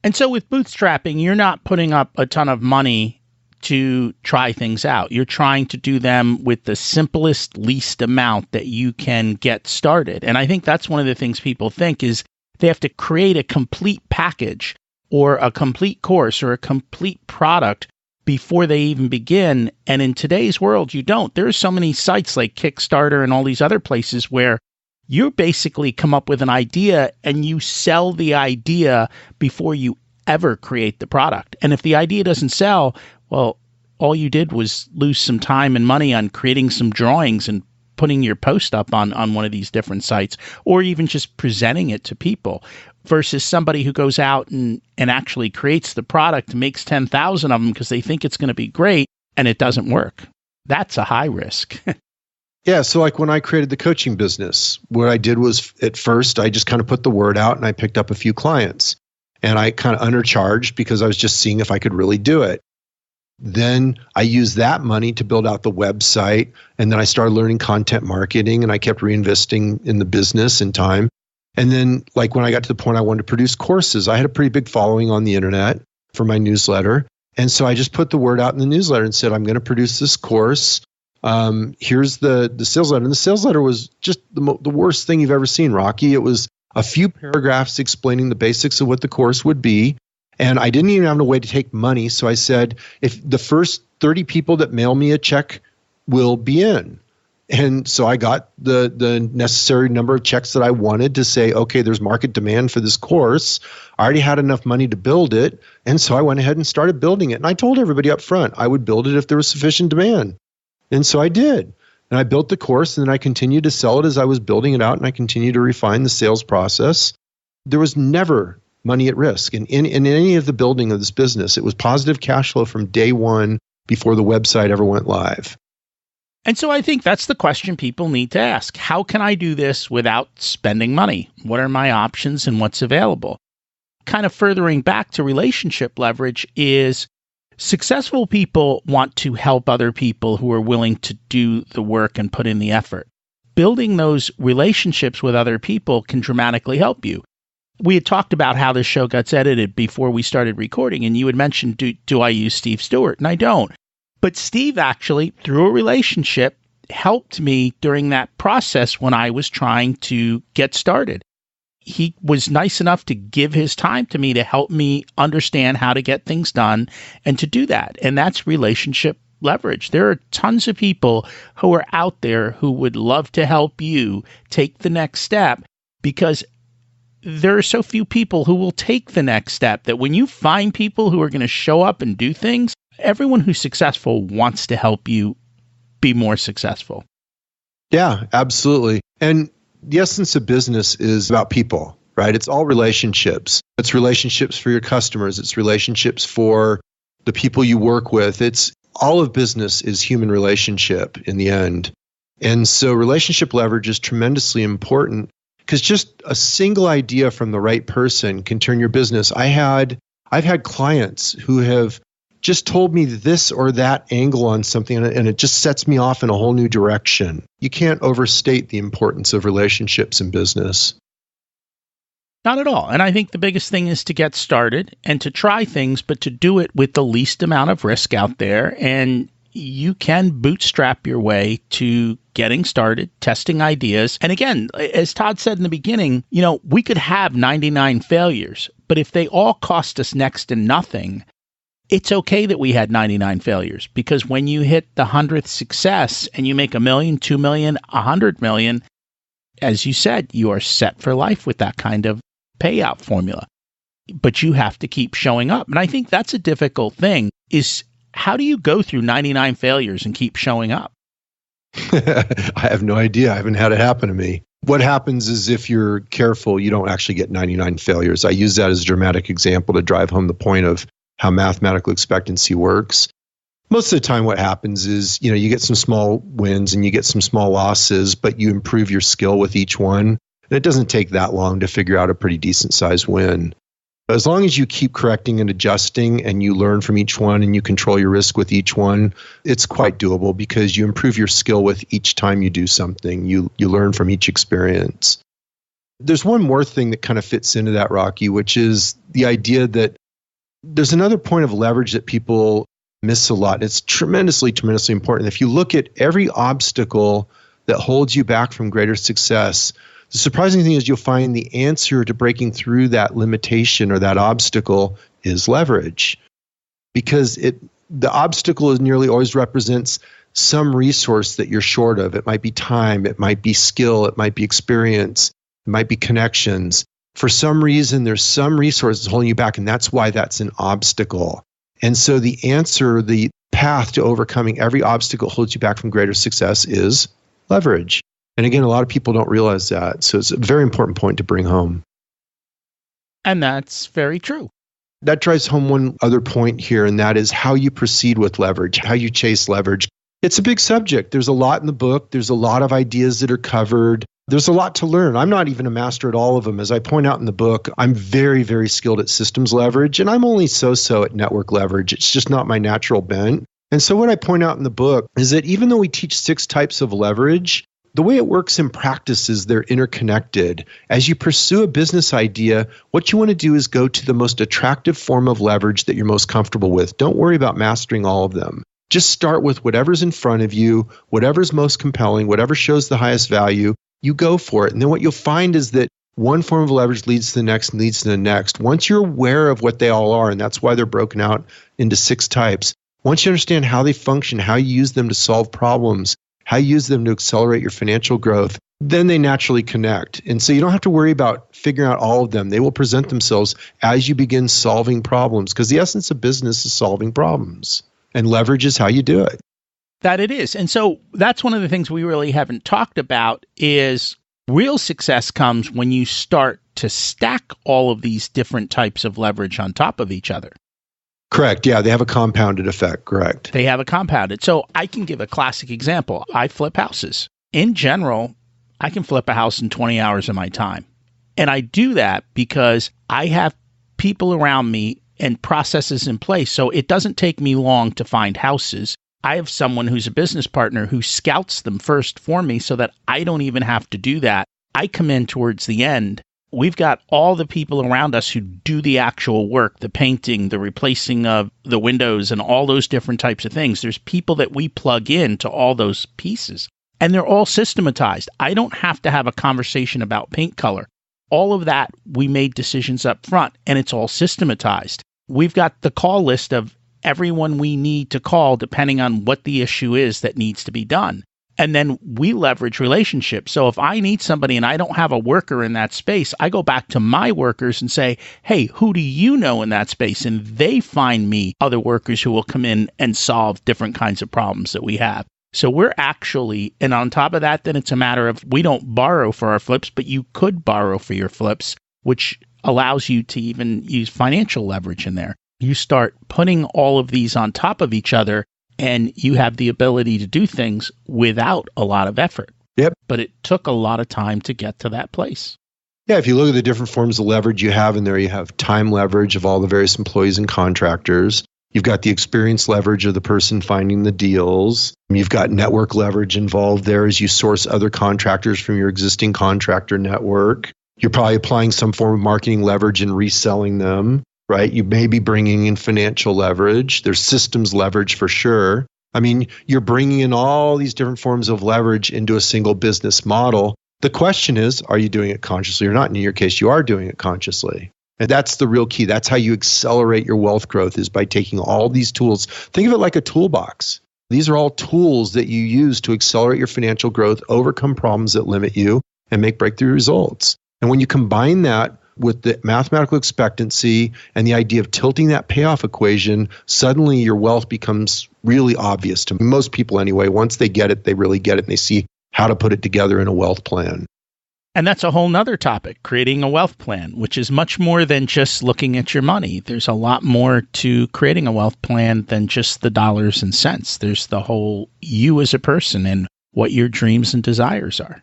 And so with bootstrapping, you're not putting up a ton of money to try things out. You're trying to do them with the simplest, least amount that you can get started. And I think that's one of the things people think is they have to create a complete package or a complete course or a complete product before they even begin. And in today's world, you don't. There are so many sites like Kickstarter and all these other places where you basically come up with an idea and you sell the idea before you ever create the product. And if the idea doesn't sell, well, all you did was lose some time and money on creating some drawings and putting your post up on one of these different sites, or even just presenting it to people, versus somebody who goes out and actually creates the product, makes 10,000 of them because they think it's going to be great, and it doesn't work. That's a high risk. Yeah. So like when I created the coaching business, what I did was at first, I just kind of put the word out and I picked up a few clients, and I kind of undercharged because I was just seeing if I could really do it. Then I used that money to build out the website. And then I started learning content marketing, and I kept reinvesting in the business and time. And then like when I got to the point I wanted to produce courses, I had a pretty big following on the internet for my newsletter. And so I just put the word out in the newsletter and said, I'm going to produce this course. Here's the sales letter. And the sales letter was just the worst thing you've ever seen, Rocky. It was a few paragraphs explaining the basics of what the course would be. And I didn't even have a way to take money. So I said, if the first 30 people that mail me a check will be in. And so I got the necessary number of checks that I wanted to say, okay, there's market demand for this course. I already had enough money to build it. And so I went ahead and started building it. And I told everybody up front, I would build it if there was sufficient demand. And so I did. And I built the course, and then I continued to sell it as I was building it out, and I continued to refine the sales process. There was never money at risk. And in any of the building of this business, it was positive cash flow from day one before the website ever went live. And so I think that's the question people need to ask. How can I do this without spending money? What are my options and what's available? Kind of furthering back to relationship leverage is successful people want to help other people who are willing to do the work and put in the effort. Building those relationships with other people can dramatically help you. We had talked about how this show gets edited before we started recording, and you had mentioned, do I use Steve Stewart? And I don't. But Steve actually, through a relationship, helped me during that process when I was trying to get started. He was nice enough to give his time to me to help me understand how to get things done and to do that. And that's relationship leverage. There are tons of people who are out there who would love to help you take the next step, because there are so few people who will take the next step that when you find people who are going to show up and do things, everyone who's successful wants to help you be more successful. Yeah, absolutely. And the essence of business is about people, right? It's all relationships. It's relationships for your customers. It's relationships for the people you work with. It's all of business is human relationship in the end. And so relationship leverage is tremendously important, because just a single idea from the right person can turn your business. I've had clients who have just told me this or that angle on something, and it just sets me off in a whole new direction. You can't overstate the importance of relationships in business. Not at all. And I think the biggest thing is to get started and to try things, but to do it with the least amount of risk out there. And you can bootstrap your way to getting started, testing ideas. And again, as Todd said in the beginning, we could have 99 failures, but if they all cost us next to nothing, it's okay that we had 99 failures, because when you hit the 100th success and you make $1 million, $2 million, $100 million, as you said, you are set for life with that kind of payout formula. But you have to keep showing up. And I think that's a difficult thing, is how do you go through 99 failures and keep showing up? I have no idea. I haven't had it happen to me. What happens is, if you're careful, you don't actually get 99 failures. I use that as a dramatic example to drive home the point of how mathematical expectancy works. Most of the time what happens is, you get some small wins and you get some small losses, but you improve your skill with each one. And it doesn't take that long to figure out a pretty decent sized win. But as long as you keep correcting and adjusting and you learn from each one and you control your risk with each one, it's quite doable, because you improve your skill with each time you do something. You learn from each experience. There's one more thing that kind of fits into that, Rocky, which is the idea that there's another point of leverage that people miss a lot. It's tremendously, tremendously important. If you look at every obstacle that holds you back from greater success, the surprising thing is you'll find the answer to breaking through that limitation or that obstacle is leverage. Because the obstacle nearly always represents some resource that you're short of. It might be time, it might be skill, it might be experience, it might be connections. For some reason, there's some resources holding you back, and that's why that's an obstacle. And so the answer, the path to overcoming every obstacle holds you back from greater success is leverage. And again, a lot of people don't realize that. So it's a very important point to bring home. And that's very true. That drives home one other point here, and that is how you proceed with leverage, how you chase leverage. It's a big subject. There's a lot in the book. There's a lot of ideas that are covered. There's a lot to learn. I'm not even a master at all of them. As I point out in the book, I'm very, very skilled at systems leverage, and I'm only so-so at network leverage. It's just not my natural bent. And so what I point out in the book is that even though we teach 6 types of leverage, the way it works in practice is they're interconnected. As you pursue a business idea, what you want to do is go to the most attractive form of leverage that you're most comfortable with. Don't worry about mastering all of them. Just start with whatever's in front of you, whatever's most compelling, whatever shows the highest value. You go for it. And then what you'll find is that one form of leverage leads to the next and leads to the next. Once you're aware of what they all are, and that's why they're broken out into 6 types, once you understand how they function, how you use them to solve problems, how you use them to accelerate your financial growth, then they naturally connect. And so you don't have to worry about figuring out all of them. They will present themselves as you begin solving problems, because the essence of business is solving problems. And leverage is how you do it. That it is. And so that's one of the things we really haven't talked about, is real success comes when you start to stack all of these different types of leverage on top of each other. Correct. Yeah, they have a compounded effect. Correct. They have a compounded. So I can give a classic example. I flip houses. In general, I can flip a house in 20 hours of my time. And I do that because I have people around me and processes in place. So it doesn't take me long to find houses. I have someone who's a business partner who scouts them first for me so that I don't even have to do that. I come in towards the end. We've got all the people around us who do the actual work, the painting, the replacing of the windows, and all those different types of things. There's people that we plug in to all those pieces, and they're all systematized. I don't have to have a conversation about paint color. All of that, we made decisions up front, and it's all systematized. We've got the call list of everyone we need to call depending on what the issue is that needs to be done. And then we leverage relationships. So if I need somebody and I don't have a worker in that space, I go back to my workers and say, hey, who do you know in that space? And they find me other workers who will come in and solve different kinds of problems that we have. So we're actually, and on top of that, then it's a matter of, we don't borrow for our flips, but you could borrow for your flips, which allows you to even use financial leverage in there. You start putting all of these on top of each other, and you have the ability to do things without a lot of effort. Yep. But it took a lot of time to get to that place. Yeah, if you look at the different forms of leverage you have in there, you have time leverage of all the various employees and contractors. You've got the experience leverage of the person finding the deals. You've got network leverage involved there as you source other contractors from your existing contractor network. You're probably applying some form of marketing leverage and reselling them, right? You may be bringing in financial leverage. There's systems leverage for sure. I mean, you're bringing in all these different forms of leverage into a single business model. The question is, are you doing it consciously or not? And in your case, you are doing it consciously. And that's the real key. That's how you accelerate your wealth growth, is by taking all these tools. Think of it like a toolbox. These are all tools that you use to accelerate your financial growth, overcome problems that limit you, and make breakthrough results. And when you combine that with the mathematical expectancy and the idea of tilting that payoff equation, suddenly your wealth becomes really obvious to most people anyway. Once they get it, they really get it, and they see how to put it together in a wealth plan. And that's a whole nother topic, creating a wealth plan, which is much more than just looking at your money. There's a lot more to creating a wealth plan than just the dollars and cents. There's the whole you as a person and what your dreams and desires are.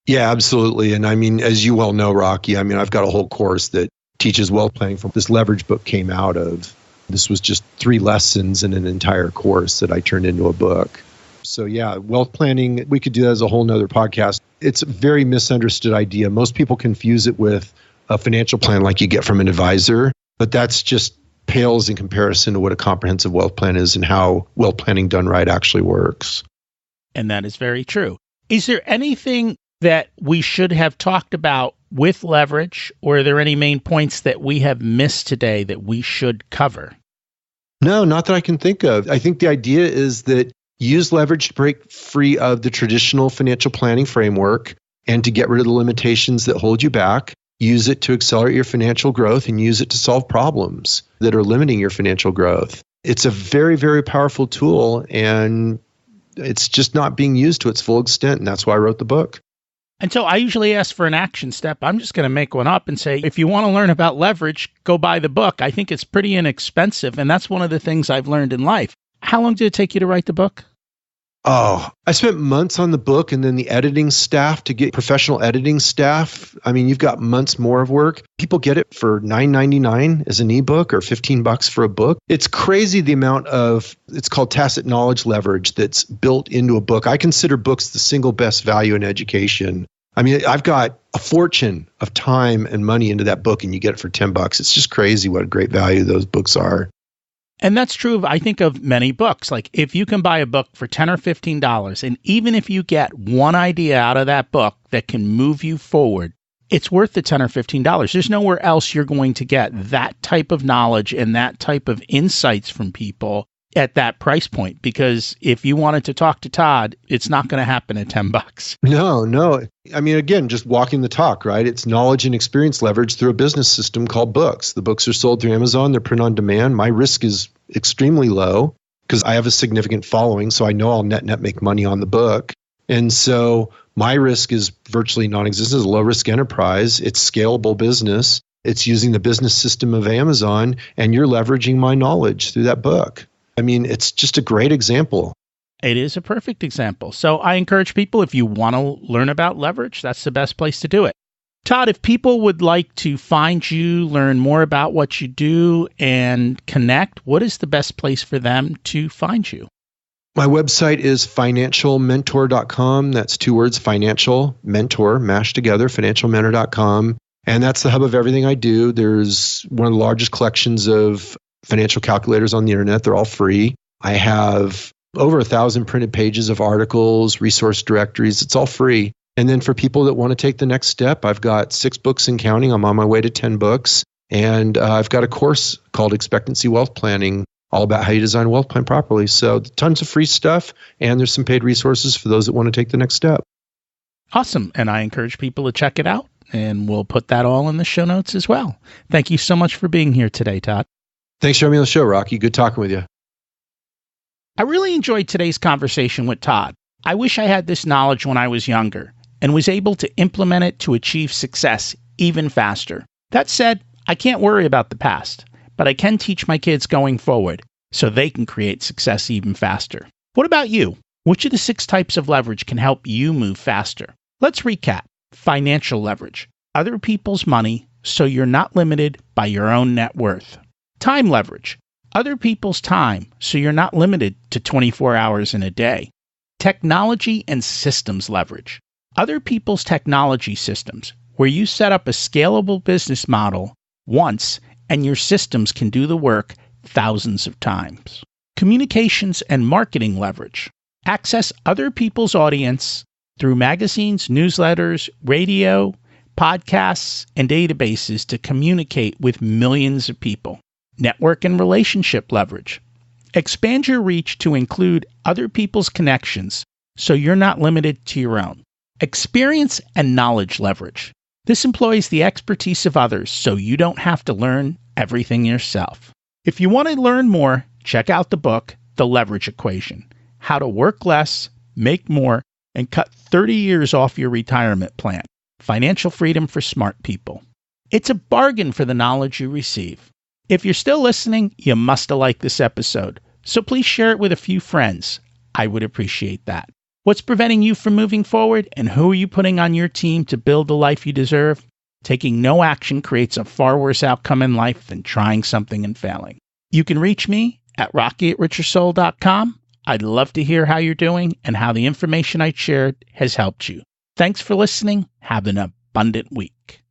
Yeah, absolutely. And I mean, as you well know, Rocky, I mean, I've got a whole course that teaches wealth planning from this leverage book came out of. This was just 3 lessons in an entire course that I turned into a book. So yeah, wealth planning, we could do that as a whole nother podcast. It's a very misunderstood idea. Most people confuse it with a financial plan like you get from an advisor, but that's just pales in comparison to what a comprehensive wealth plan is and how wealth planning done right actually works. And that is very true. Is there anything that we should have talked about with leverage, or are there any main points that we have missed today that we should cover? No, not that I can think of. I think the idea is that use leverage to break free of the traditional financial planning framework and to get rid of the limitations that hold you back. Use it to accelerate your financial growth and use it to solve problems that are limiting your financial growth. It's a very, very powerful tool, and it's just not being used to its full extent. And that's why I wrote the book. And so I usually ask for an action step. I'm just going to make one up and say, if you want to learn about leverage, go buy the book. I think it's pretty inexpensive. And that's one of the things I've learned in life. How long did it take you to write the book? Oh, I spent months on the book, and then the editing staff, to get professional editing staff. I mean, you've got months more of work. People get it for $9.99 as an ebook or $15 for a book. It's crazy the amount of, it's called tacit knowledge leverage that's built into a book. I consider books the single best value in education. I mean, I've got a fortune of time and money into that book, and you get it for $10. It's just crazy what a great value those books are. And that's true, I think, of many books. Like if you can buy a book for $10 or $15, and even if you get one idea out of that book that can move you forward, it's worth the $10 or $15. There's nowhere else you're going to get that type of knowledge and that type of insights from people at that price point. Because if you wanted to talk to Todd, it's not going to happen at $10. No. I mean, again, just walking the talk, right? It's knowledge and experience leverage through a business system called books. The books are sold through Amazon. They're print on demand. My risk is extremely low because I have a significant following. So I know I'll net make money on the book. And so my risk is virtually non-existent. It's a low risk enterprise. It's scalable business. It's using the business system of Amazon, and you're leveraging my knowledge through that book. I mean, it's just a great example. It is a perfect example. So I encourage people, if you want to learn about leverage, that's the best place to do it. Todd, if people would like to find you, learn more about what you do, and connect, what is the best place for them to find you? My website is financialmentor.com. That's 2 words, financial mentor, mashed together, financialmentor.com. And that's the hub of everything I do. There's one of the largest collections of financial calculators on the internet. They're all free. I have over 1,000 printed pages of articles, resource directories. It's all free. And then for people that want to take the next step, I've got 6 books and counting. I'm on my way to 10 books. And I've got a course called Expectancy Wealth Planning, all about how you design a wealth plan properly. So tons of free stuff. And there's some paid resources for those that want to take the next step. Awesome. And I encourage people to check it out. And we'll put that all in the show notes as well. Thank you so much for being here today, Todd. Thanks for having me on the show, Rocky. Good talking with you. I really enjoyed today's conversation with Todd. I wish I had this knowledge when I was younger and was able to implement it to achieve success even faster. That said, I can't worry about the past, but I can teach my kids going forward so they can create success even faster. What about you? Which of the 6 types of leverage can help you move faster? Let's recap. Financial leverage. Other people's money so you're not limited by your own net worth. Time leverage. Other people's time, so you're not limited to 24 hours in a day. Technology and systems leverage. Other people's technology systems, where you set up a scalable business model once and your systems can do the work thousands of times. Communications and marketing leverage. Access other people's audience through magazines, newsletters, radio, podcasts, and databases to communicate with millions of people. Network and relationship leverage. Expand your reach to include other people's connections so you're not limited to your own. Experience and knowledge leverage. This employs the expertise of others so you don't have to learn everything yourself. If you want to learn more, check out the book, The Leverage Equation: How to Work Less, Make More, and Cut 30 Years Off Your Retirement Plan. Financial Freedom for Smart People. It's a bargain for the knowledge you receive. If you're still listening, you must have liked this episode, so please share it with a few friends. I would appreciate that. What's preventing you from moving forward, and who are you putting on your team to build the life you deserve? Taking no action creates a far worse outcome in life than trying something and failing. You can reach me at rocky@richersoul.com. I'd love to hear how you're doing and how the information I shared has helped you. Thanks for listening. Have an abundant week.